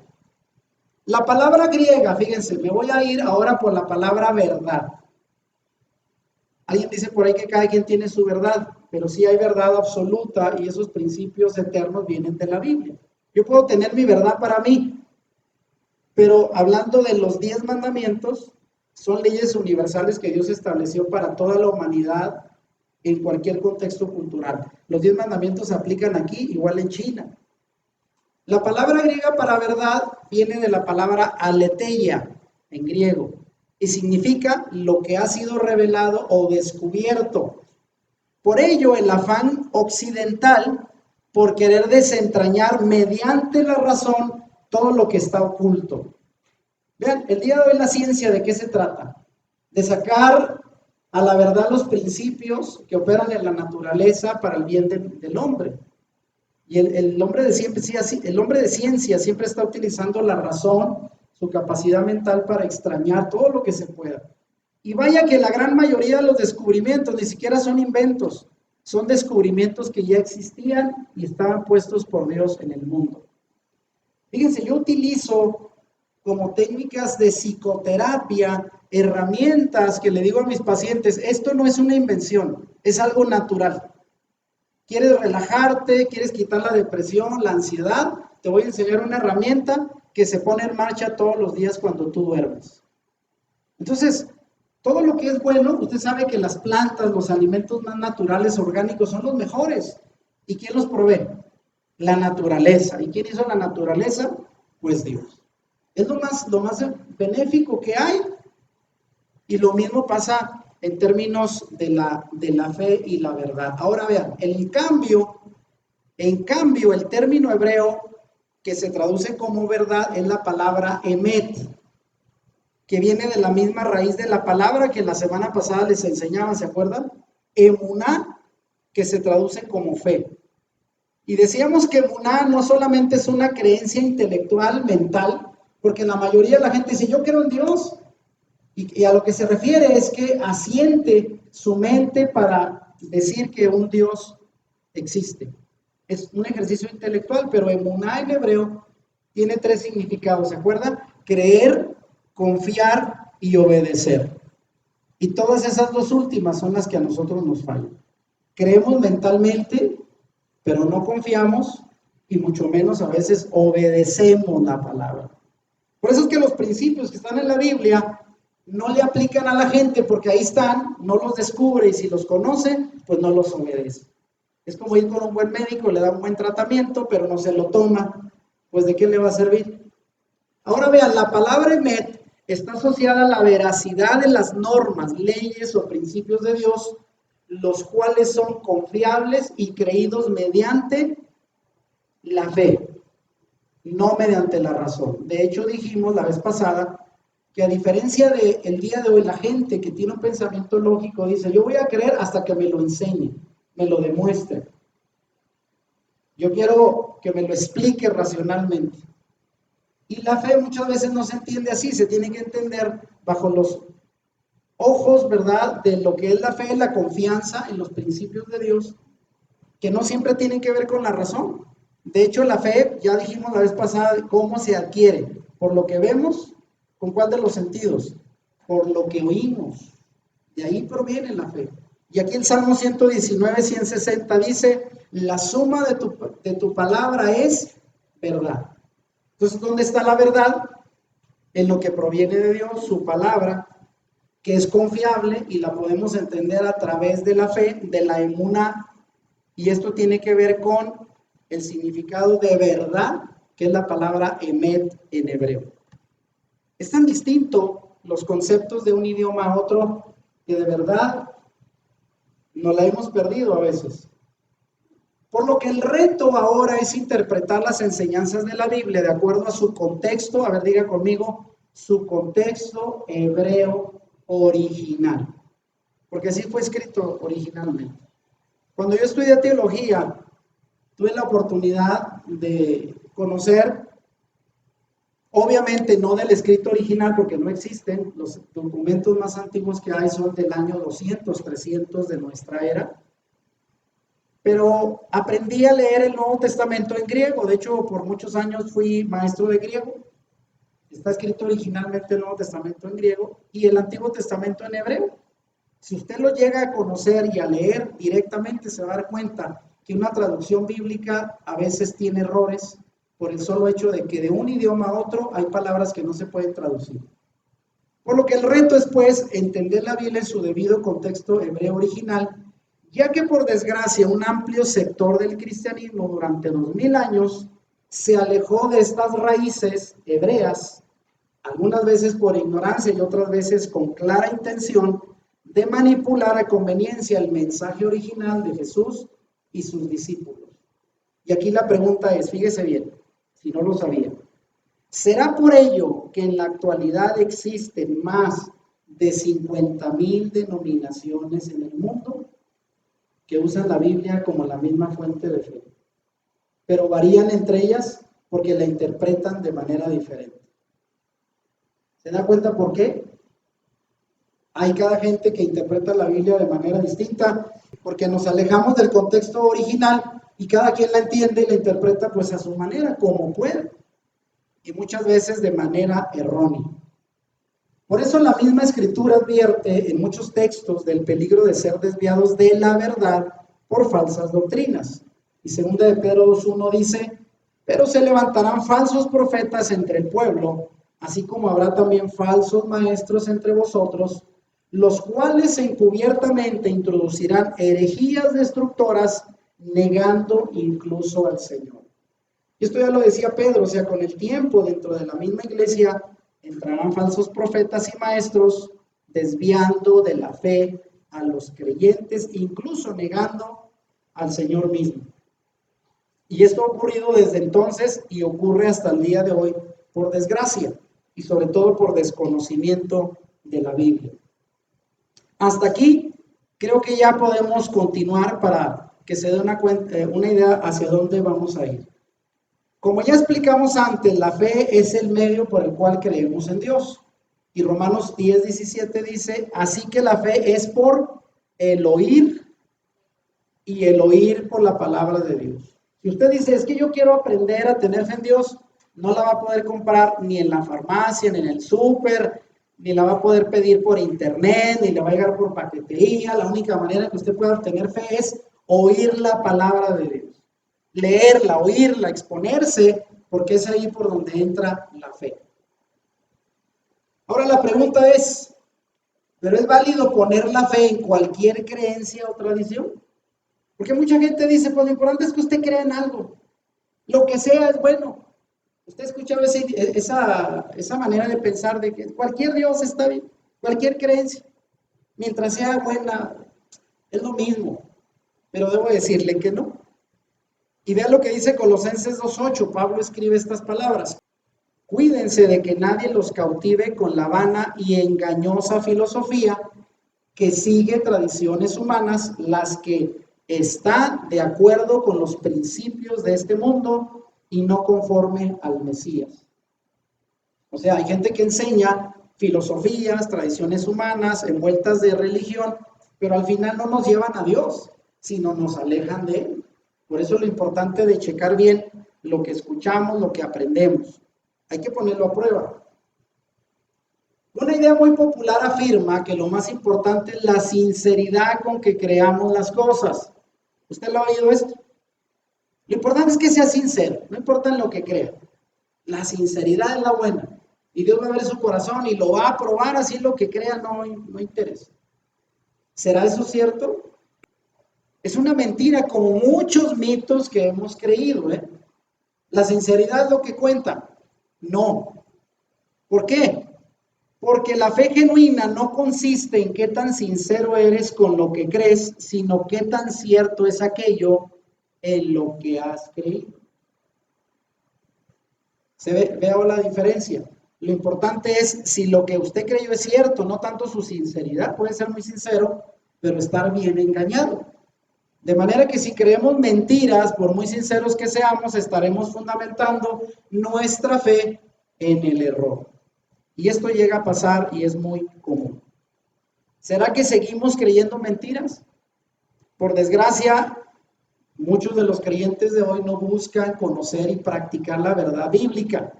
La palabra griega, fíjense, me voy a ir ahora por la palabra verdad. Alguien dice por ahí que cada quien tiene su verdad, pero sí hay verdad absoluta, y esos principios eternos vienen de la Biblia. Yo puedo tener mi verdad para mí, pero hablando de los 10 mandamientos, son leyes universales que Dios estableció para toda la humanidad en cualquier contexto cultural. Los 10 mandamientos se aplican aquí, igual en China. La palabra griega para verdad viene de la palabra aletheia, en griego, y significa lo que ha sido revelado o descubierto. Por ello, el afán occidental por querer desentrañar mediante la razón todo lo que está oculto. Vean, el día de hoy la ciencia, ¿de qué se trata? De sacar a la verdad los principios que operan en la naturaleza para el bien del hombre. Y el hombre de siempre, sí, así, el hombre de ciencia siempre está utilizando la razón, su capacidad mental para extrañar todo lo que se pueda. Y vaya que la gran mayoría de los descubrimientos ni siquiera son inventos, son descubrimientos que ya existían y estaban puestos por Dios en el mundo. Fíjense, yo utilizo como técnicas de psicoterapia herramientas que le digo a mis pacientes, esto no es una invención, es algo natural. ¿Quieres relajarte? ¿Quieres quitar la depresión, la ansiedad? Te voy a enseñar una herramienta que se pone en marcha todos los días cuando tú duermes. Entonces, todo lo que es bueno, usted sabe que las plantas, los alimentos más naturales, orgánicos, son los mejores. ¿Y quién los provee? La naturaleza. ¿Y quién hizo la naturaleza? Pues Dios. Es lo más benéfico que hay. Y lo mismo pasa en términos de la fe y la verdad. Ahora vean, en cambio, el término hebreo que se traduce como verdad es la palabra emet, que viene de la misma raíz de la palabra que la semana pasada les enseñaba, ¿se acuerdan? Emuná, que se traduce como fe. Y decíamos que emuná no solamente es una creencia intelectual, mental, porque la mayoría de la gente dice, yo creo en Dios, y a lo que se refiere es que asiente su mente para decir que un Dios existe. Es un ejercicio intelectual, pero emuná en hebreo tiene tres significados, ¿se acuerdan? Creer, confiar y obedecer. Y todas esas dos últimas son las que a nosotros nos fallan. Creemos mentalmente, pero no confiamos y mucho menos a veces obedecemos la palabra. Por eso es que los principios que están en la Biblia no le aplican a la gente porque ahí están, no los descubre y si los conoce, pues no los obedece. Es como ir con un buen médico, le da un buen tratamiento, pero no se lo toma, pues ¿de qué le va a servir? Ahora vean, la palabra emet está asociada a la veracidad de las normas, leyes o principios de Dios, los cuales son confiables y creídos mediante la fe, no mediante la razón. De hecho, dijimos la vez pasada que a diferencia del día de hoy, la gente que tiene un pensamiento lógico dice, yo voy a creer hasta que me lo enseñe, me lo demuestre. Yo quiero que me lo explique racionalmente. Y la fe muchas veces no se entiende así, se tiene que entender bajo los ojos, ¿verdad?, de lo que es la fe, la confianza en los principios de Dios, que no siempre tienen que ver con la razón. De hecho, la fe, ya dijimos la vez pasada, cómo se adquiere, por lo que vemos, ¿con cuál de los sentidos? Por lo que oímos. De ahí proviene la fe. Y aquí el Salmo 119, 160 dice, la suma de tu palabra es verdad. Entonces, ¿dónde está la verdad? En lo que proviene de Dios, su palabra, que es confiable y la podemos entender a través de la fe, de la emuná, y esto tiene que ver con el significado de verdad, que es la palabra emet en hebreo. Es tan distinto los conceptos de un idioma a otro que de verdad nos la hemos perdido a veces. Por lo que el reto ahora es interpretar las enseñanzas de la Biblia de acuerdo a su contexto, a ver, diga conmigo, su contexto hebreo original, porque así fue escrito originalmente. Cuando yo estudié teología, tuve la oportunidad de conocer, obviamente no del escrito original, porque no existen, los documentos más antiguos que hay son del año 200, 300 de nuestra era, pero aprendí a leer el Nuevo Testamento en griego. De hecho, por muchos años fui maestro de griego. Está escrito originalmente el Nuevo Testamento en griego y el Antiguo Testamento en hebreo. Si usted lo llega a conocer y a leer directamente, se va a dar cuenta que una traducción bíblica a veces tiene errores por el solo hecho de que de un idioma a otro hay palabras que no se pueden traducir. Por lo que el reto es, pues, entender la Biblia en su debido contexto hebreo original, ya que por desgracia un amplio sector del cristianismo durante 2000 años se alejó de estas raíces hebreas, algunas veces por ignorancia y otras veces con clara intención de manipular a conveniencia el mensaje original de Jesús y sus discípulos. Y aquí la pregunta es, fíjese bien, si no lo sabía, ¿Será por ello que en la actualidad existen más de 50,000 denominaciones en el mundo que usan la Biblia como la misma fuente de fe, pero varían entre ellas porque la interpretan de manera diferente? ¿Se da cuenta por qué? Hay cada gente que interpreta la Biblia de manera distinta, porque nos alejamos del contexto original y cada quien la entiende y la interpreta pues a su manera, como puede, y muchas veces de manera errónea. Por eso la misma escritura advierte en muchos textos del peligro de ser desviados de la verdad por falsas doctrinas. Y 2 de Pedro 2:1 dice, pero se levantarán falsos profetas entre el pueblo, así como habrá también falsos maestros entre vosotros, los cuales encubiertamente introducirán herejías destructoras, negando incluso al Señor. Y esto ya lo decía Pedro, o sea, con el tiempo dentro de la misma iglesia entrarán falsos profetas y maestros, desviando de la fe a los creyentes, incluso negando al Señor mismo. Y esto ha ocurrido desde entonces y ocurre hasta el día de hoy, por desgracia, y sobre todo por desconocimiento de la Biblia. Hasta aquí creo que ya podemos continuar para que se dé una idea hacia dónde vamos a ir. Como ya explicamos antes, la fe es el medio por el cual creemos en Dios. Y Romanos 10:17 dice, así que la fe es por el oír y el oír por la palabra de Dios. Si usted dice, es que yo quiero aprender a tener fe en Dios, no la va a poder comprar ni en la farmacia, ni en el súper, ni la va a poder pedir por internet, ni la va a llegar por paquetería. La única manera que usted pueda obtener fe es oír la palabra de Dios, leerla, oírla, exponerse, porque es ahí por donde entra la fe. Ahora la pregunta es, ¿pero es válido poner la fe en cualquier creencia o tradición? Porque mucha gente dice, pues lo importante es que usted crea en algo, lo que sea es bueno. Usted ha escuchado esa manera de pensar de que cualquier Dios está bien, cualquier creencia, mientras sea buena, es lo mismo. Pero debo decirle que no. Y vea lo que dice Colosenses 2:8. Pablo escribe estas palabras. Cuídense de que nadie los cautive con la vana y engañosa filosofía que sigue tradiciones humanas, las que están de acuerdo con los principios de este mundo y no conforme al Mesías. O sea, hay gente que enseña filosofías, tradiciones humanas, envueltas de religión, pero al final no nos llevan a Dios, sino nos alejan de Él. Por eso es lo importante de checar bien lo que escuchamos, lo que aprendemos. Hay que ponerlo a prueba. Una idea muy popular afirma que lo más importante es la sinceridad con que creamos las cosas. ¿Usted lo ha oído esto? Lo importante es que sea sincero, no importa en lo que crea. La sinceridad es la buena. Y Dios va a ver su corazón y lo va a aprobar, así lo que crea no interesa. ¿Será eso cierto? Es una mentira, como muchos mitos que hemos creído, ¿eh? ¿La sinceridad es lo que cuenta? No. ¿Por qué? Porque la fe genuina no consiste en qué tan sincero eres con lo que crees, sino qué tan cierto es aquello en lo que has creído. Veo la diferencia. Lo importante es si lo que usted creyó es cierto, no tanto su sinceridad. Puede ser muy sincero, pero estar bien engañado. De manera que si creemos mentiras, por muy sinceros que seamos, estaremos fundamentando nuestra fe en el error. Y esto llega a pasar y es muy común. ¿Será que seguimos creyendo mentiras? Por desgracia, muchos de los creyentes de hoy no buscan conocer y practicar la verdad bíblica,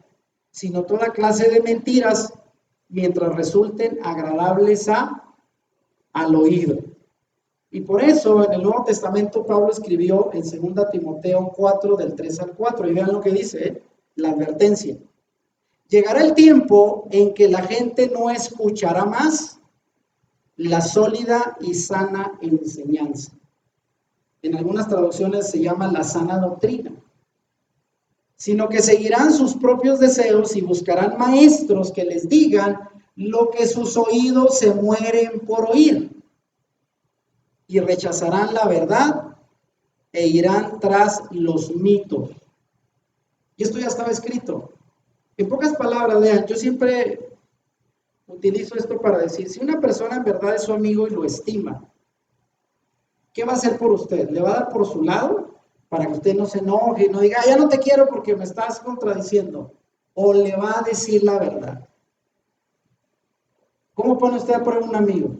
sino toda clase de mentiras mientras resulten agradables al oído. Y por eso en el Nuevo Testamento Pablo escribió en 2 Timoteo 4, del 3 al 4, y vean lo que dice, la advertencia. Llegará el tiempo en que la gente no escuchará más la sólida y sana enseñanza. En algunas traducciones se llama la sana doctrina, sino que seguirán sus propios deseos y buscarán maestros que les digan lo que sus oídos se mueren por oír, y rechazarán la verdad e irán tras los mitos. Y esto ya estaba escrito. En pocas palabras, vean, yo siempre utilizo esto para decir, si una persona en verdad es su amigo y lo estima, ¿qué va a hacer por usted? ¿Le va a dar por su lado para que usted no se enoje y no diga, ya no te quiero porque me estás contradiciendo? ¿O le va a decir la verdad? ¿Cómo pone usted a prueba un amigo?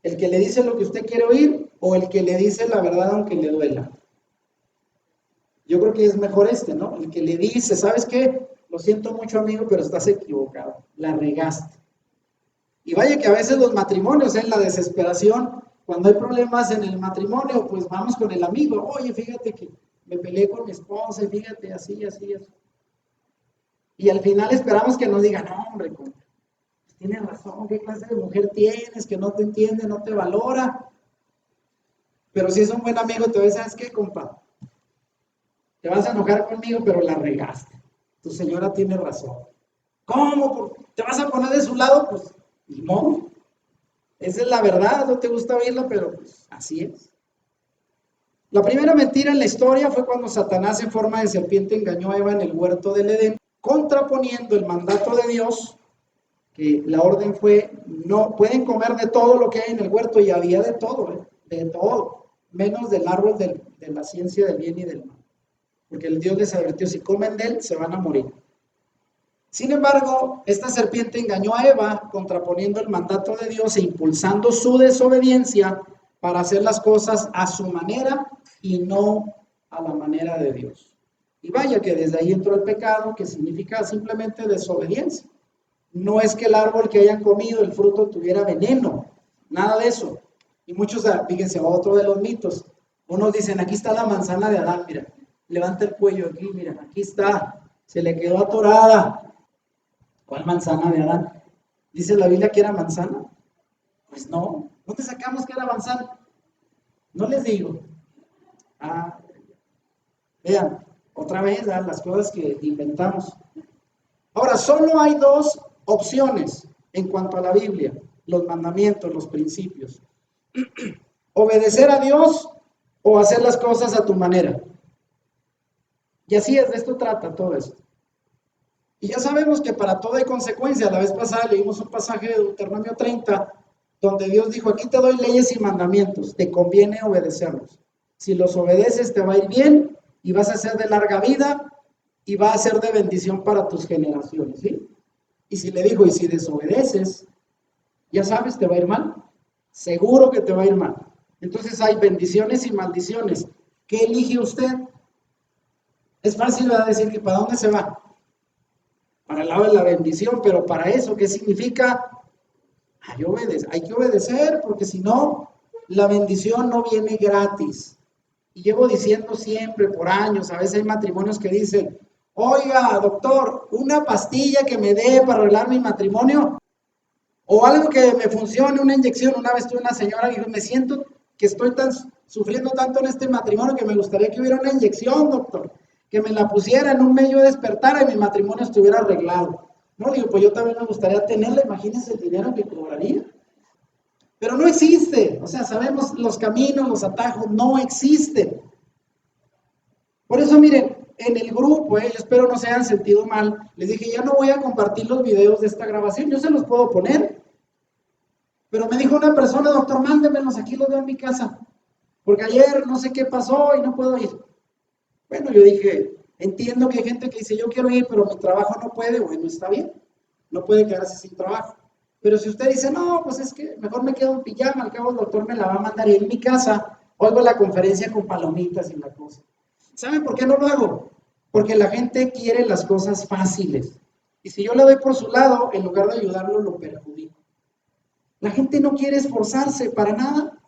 ¿El que le dice lo que usted quiere oír o el que le dice la verdad aunque le duela? Yo creo que es mejor ¿no? El que le dice, ¿sabes qué? Lo siento mucho, amigo, pero estás equivocado. La regaste. Y vaya que a veces los matrimonios, en la desesperación, cuando hay problemas en el matrimonio, pues vamos con el amigo. Oye, fíjate que me peleé con mi esposa, y fíjate, así, así, así. Y al final esperamos que nos digan, no, hombre, pues, tienes razón, ¿qué clase de mujer tienes? Que no te entiende, no te valora. Pero si es un buen amigo, te ves, ¿sabes qué, compa? Te vas a enojar conmigo, pero la regaste. Tu señora tiene razón. ¿Cómo? ¿Te vas a poner de su lado? Pues, no. Esa es la verdad, no te gusta oírla, pero pues así es. La primera mentira en la historia fue cuando Satanás en forma de serpiente engañó a Eva en el huerto del Edén, contraponiendo el mandato de Dios, que la orden fue, no, pueden comer de todo lo que hay en el huerto, y había de todo, menos del árbol de la ciencia del bien y del mal. Porque el Dios les advirtió, si comen de él, se van a morir. Sin embargo, esta serpiente engañó a Eva, contraponiendo el mandato de Dios e impulsando su desobediencia para hacer las cosas a su manera y no a la manera de Dios. Y vaya que desde ahí entró el pecado, que significa simplemente desobediencia. No es que el árbol que hayan comido, el fruto, tuviera veneno, nada de eso. Y muchos, fíjense, otro de los mitos. Unos dicen, aquí está la manzana de Adán, mira, levanta el cuello aquí, mira, aquí está, se le quedó atorada. ¿Cuál manzana de Adán? ¿Dice la Biblia que era manzana? Pues no. ¿Dónde sacamos que era manzana? No les digo. Vean, otra vez las cosas que inventamos. Ahora, solo hay dos opciones en cuanto a la Biblia, los mandamientos, los principios. Obedecer a Dios o hacer las cosas a tu manera. Y así es, de esto trata todo esto. Y ya sabemos que para todo hay consecuencia. La vez pasada leímos un pasaje de Deuteronomio 30, donde Dios dijo, aquí te doy leyes y mandamientos, te conviene obedecerlos. Si los obedeces te va a ir bien y vas a ser de larga vida y va a ser de bendición para tus generaciones, ¿sí? Y si le dijo, y si desobedeces, ya sabes, te va a ir mal. Seguro que te va a ir mal. Entonces hay bendiciones y maldiciones. ¿Qué elige usted? Es fácil, ¿verdad? Decir que ¿para dónde se va? Para el lado de la bendición, pero para eso, ¿qué significa? Hay que obedecer, porque si no, la bendición no viene gratis. Y llevo diciendo siempre, por años, a veces hay matrimonios que dicen, oiga, doctor, una pastilla que me dé para arreglar mi matrimonio, o algo que me funcione, una inyección. Una vez tuve una señora que dijo, me siento que estoy sufriendo tanto en este matrimonio que me gustaría que hubiera una inyección, doctor, que me la pusiera en un medio de despertar y mi matrimonio estuviera arreglado. No, digo, pues yo también me gustaría tenerla, imagínense el dinero que cobraría. Pero no existe, o sea, sabemos los caminos, los atajos, no existen. Por eso, miren, en el grupo, yo espero no se hayan sentido mal, les dije, ya no voy a compartir los videos de esta grabación, yo se los puedo poner. Pero me dijo una persona, doctor, mándemelos, aquí los veo en mi casa, porque ayer no sé qué pasó y no puedo ir. Bueno, yo dije, entiendo que hay gente que dice, yo quiero ir, pero mi trabajo no puede. Bueno, está bien, no puede quedarse sin trabajo. Pero si usted dice, no, pues es que mejor me quedo en pijama, al cabo el doctor me la va a mandar y en mi casa oigo la conferencia con palomitas y la cosa. ¿Saben por qué no lo hago? Porque la gente quiere las cosas fáciles. Y si yo le doy por su lado, en lugar de ayudarlo, lo perjudico. La gente no quiere esforzarse para nada.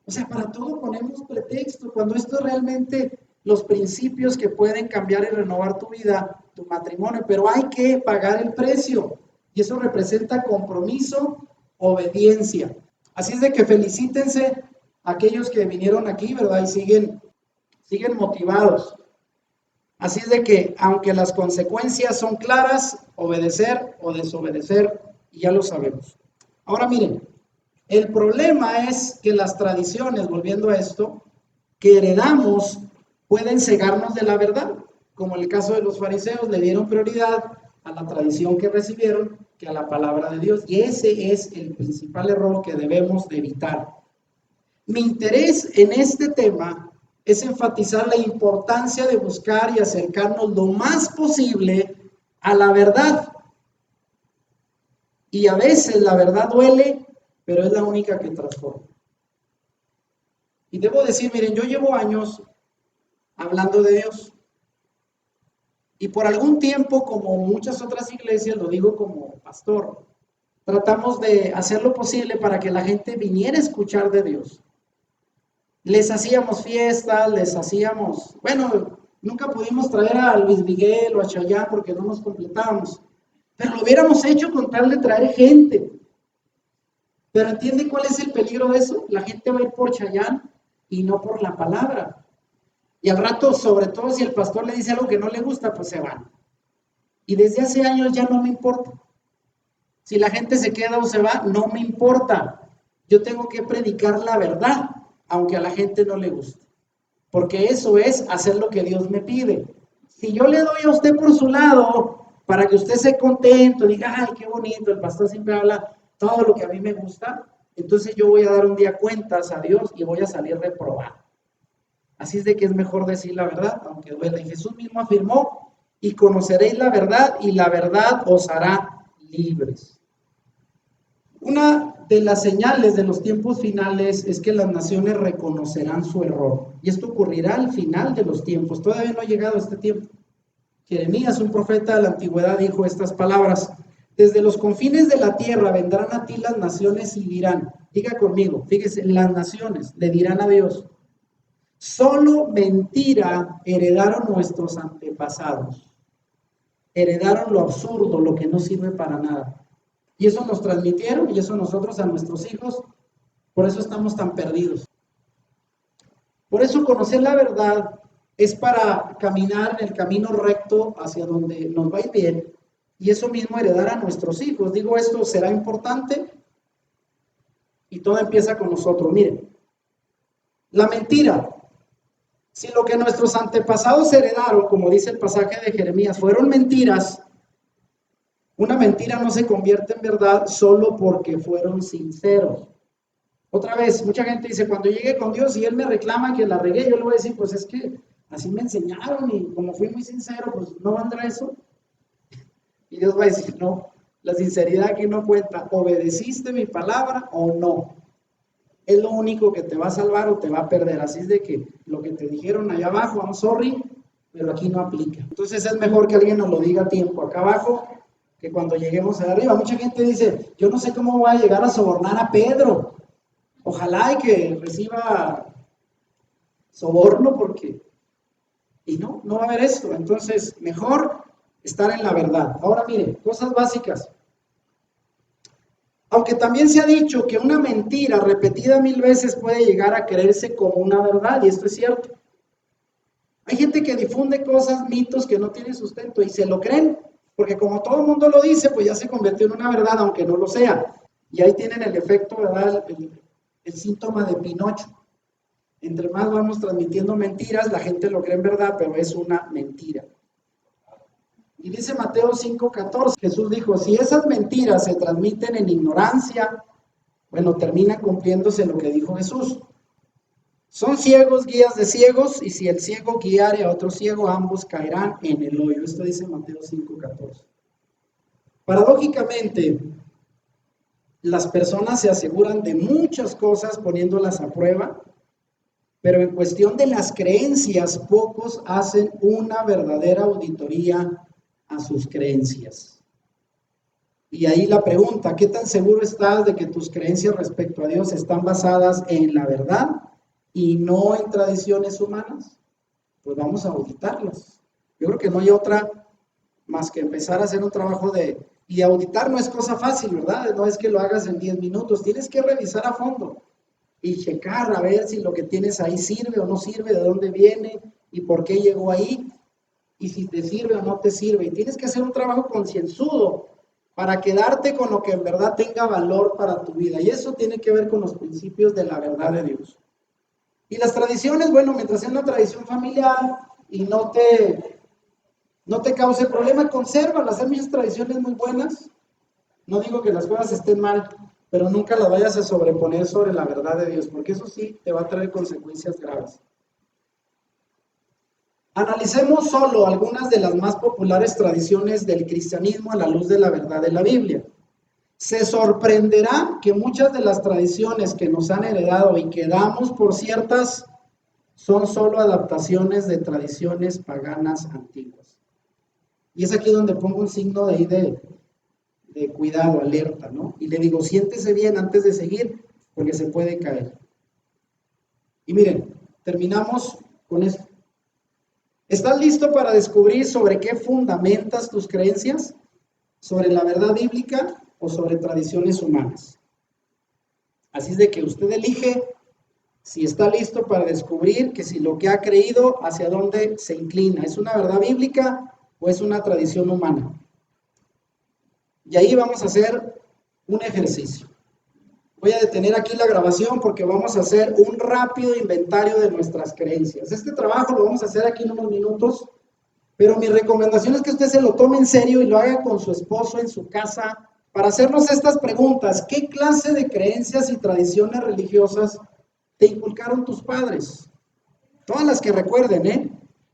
O sea, para todo ponemos pretexto, cuando esto es realmente los principios que pueden cambiar y renovar tu vida, tu matrimonio, pero hay que pagar el precio y eso representa compromiso, obediencia. Así es de que felicítense a aquellos que vinieron aquí, ¿verdad? Y siguen motivados. Así es de que, aunque las consecuencias son claras, obedecer o desobedecer, ya lo sabemos. Ahora miren, el problema es que las tradiciones, volviendo a esto, que heredamos, pueden cegarnos de la verdad. Como en el caso de los fariseos, le dieron prioridad a la tradición que recibieron que a la palabra de Dios. Y ese es el principal error que debemos de evitar. Mi interés en este tema es enfatizar la importancia de buscar y acercarnos lo más posible a la verdad. Y a veces la verdad duele, pero es la única que transforma. Y debo decir, miren, yo llevo años hablando de Dios. Y por algún tiempo, como muchas otras iglesias, lo digo como pastor, tratamos de hacer lo posible para que la gente viniera a escuchar de Dios. Les hacíamos fiestas, bueno, nunca pudimos traer a Luis Miguel o a Chayanne porque no nos completábamos, pero lo hubiéramos hecho con tal de traer gente. Pero ¿entiende cuál es el peligro de eso? La gente va a ir por Chayanne y no por la palabra. Y al rato, sobre todo si el pastor le dice algo que no le gusta, pues se van. Y desde hace años ya no me importa. Si la gente se queda o se va, no me importa. Yo tengo que predicar la verdad, aunque a la gente no le guste. Porque eso es hacer lo que Dios me pide. Si yo le doy a usted por su lado, para que usted esté contento, diga, ay, qué bonito, el pastor siempre habla todo lo que a mí me gusta, entonces yo voy a dar un día cuentas a Dios y voy a salir reprobado. Así es de que es mejor decir la verdad, aunque duela. Y Jesús mismo afirmó, y conoceréis la verdad, y la verdad os hará libres. Una de las señales de los tiempos finales es que las naciones reconocerán su error. Y esto ocurrirá al final de los tiempos. Todavía no ha llegado este tiempo. Jeremías, un profeta de la antigüedad, dijo estas palabras. Desde los confines de la tierra vendrán a ti las naciones y dirán, diga conmigo, fíjese, las naciones le dirán a Dios, solo mentira heredaron nuestros antepasados. Heredaron lo absurdo, lo que no sirve para nada. Y eso nos transmitieron y eso nosotros a nuestros hijos. Por eso estamos tan perdidos. Por eso conocer la verdad es para caminar en el camino recto hacia donde nos va a ir bien. Y eso mismo heredar a nuestros hijos. Digo, esto será importante y todo empieza con nosotros. Miren, la mentira. Si lo que nuestros antepasados heredaron, como dice el pasaje de Jeremías, fueron mentiras, una mentira no se convierte en verdad solo porque fueron sinceros. Otra vez, mucha gente dice, cuando llegue con Dios y Él me reclama que la regué, yo le voy a decir, pues es que así me enseñaron y como fui muy sincero, pues no vendrá eso. Y Dios va a decir, no, la sinceridad aquí no cuenta, ¿obedeciste mi palabra o no? Es lo único que te va a salvar o te va a perder. Así es de que lo que te dijeron allá abajo, I'm sorry, pero aquí no aplica. Entonces es mejor que alguien nos lo diga a tiempo acá abajo que cuando lleguemos allá arriba. Mucha gente dice, yo no sé cómo voy a llegar a sobornar a Pedro. Ojalá y que reciba soborno porque... Y no va a haber esto. Entonces, mejor estar en la verdad. Ahora miren, cosas básicas. Aunque también se ha dicho que una mentira repetida 1000 veces puede llegar a creerse como una verdad, y esto es cierto. Hay gente que difunde cosas, mitos que no tienen sustento y se lo creen, porque como todo el mundo lo dice, pues ya se convirtió en una verdad, aunque no lo sea. Y ahí tienen el efecto, ¿verdad? El síntoma de Pinocho. Entre más vamos transmitiendo mentiras, la gente lo cree en verdad, pero es una mentira. Y dice Mateo 5:14, Jesús dijo, si esas mentiras se transmiten en ignorancia, bueno, termina cumpliéndose lo que dijo Jesús. Son ciegos, guías de ciegos, y si el ciego guiare a otro ciego, ambos caerán en el hoyo. Esto dice Mateo 5:14. Paradójicamente, las personas se aseguran de muchas cosas poniéndolas a prueba, pero en cuestión de las creencias, pocos hacen una verdadera auditoría a sus creencias. Y ahí la pregunta, ¿qué tan seguro estás de que tus creencias respecto a Dios están basadas en la verdad y no en tradiciones humanas? Pues vamos a auditarlas. Yo creo que no hay otra más que empezar a hacer un trabajo y auditar no es cosa fácil, ¿verdad? No es que lo hagas en 10 minutos, tienes que revisar a fondo y checar a ver si lo que tienes ahí sirve o no sirve, de dónde viene y por qué llegó ahí, y si te sirve o no te sirve. Y tienes que hacer un trabajo concienzudo para quedarte con lo que en verdad tenga valor para tu vida. Y eso tiene que ver con los principios de la verdad de Dios. Y las tradiciones, bueno, mientras sea una tradición familiar y no te no te cause problema, consérvalas. Hay muchas tradiciones muy buenas. No digo que las cosas estén mal, pero nunca las vayas a sobreponer sobre la verdad de Dios, porque eso sí te va a traer consecuencias graves. Analicemos solo algunas de las más populares tradiciones del cristianismo a la luz de la verdad de la Biblia. Se sorprenderá que muchas de las tradiciones que nos han heredado y que damos por ciertas son solo adaptaciones de tradiciones paganas antiguas. Y es aquí donde pongo un signo de ahí de cuidado, alerta, ¿no? Y le digo, siéntese bien antes de seguir, porque se puede caer. Y miren, terminamos con esto. ¿Estás listo para descubrir sobre qué fundamentas tus creencias? ¿Sobre la verdad bíblica o sobre tradiciones humanas? Así es de que usted elige si está listo para descubrir que si lo que ha creído, hacia dónde se inclina. ¿Es una verdad bíblica o es una tradición humana? Y ahí vamos a hacer un ejercicio. Voy a detener aquí la grabación porque vamos a hacer un rápido inventario de nuestras creencias. Este trabajo lo vamos a hacer aquí en unos minutos, pero mi recomendación es que usted se lo tome en serio y lo haga con su esposo en su casa para hacernos estas preguntas. ¿Qué clase de creencias y tradiciones religiosas te inculcaron tus padres? Todas las que recuerden, ¿eh?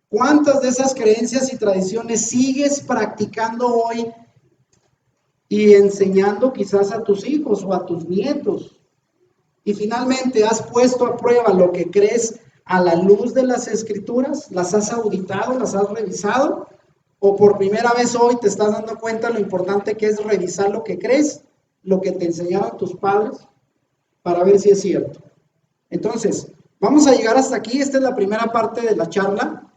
¿Cuántas de esas creencias y tradiciones sigues practicando hoy y enseñando quizás a tus hijos o a tus nietos? Y finalmente, ¿has puesto a prueba lo que crees a la luz de las escrituras? ¿Las has auditado? ¿Las has revisado? ¿O por primera vez hoy te estás dando cuenta lo importante que es revisar lo que crees, lo que te enseñaron tus padres, para ver si es cierto? Entonces, vamos a llegar hasta aquí. Esta es la primera parte de la charla.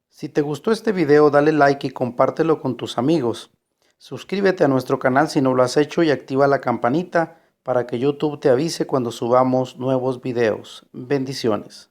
Si te gustó este video, dale like y compártelo con tus amigos. Suscríbete a nuestro canal si no lo has hecho y activa la campanita para que YouTube te avise cuando subamos nuevos videos. Bendiciones.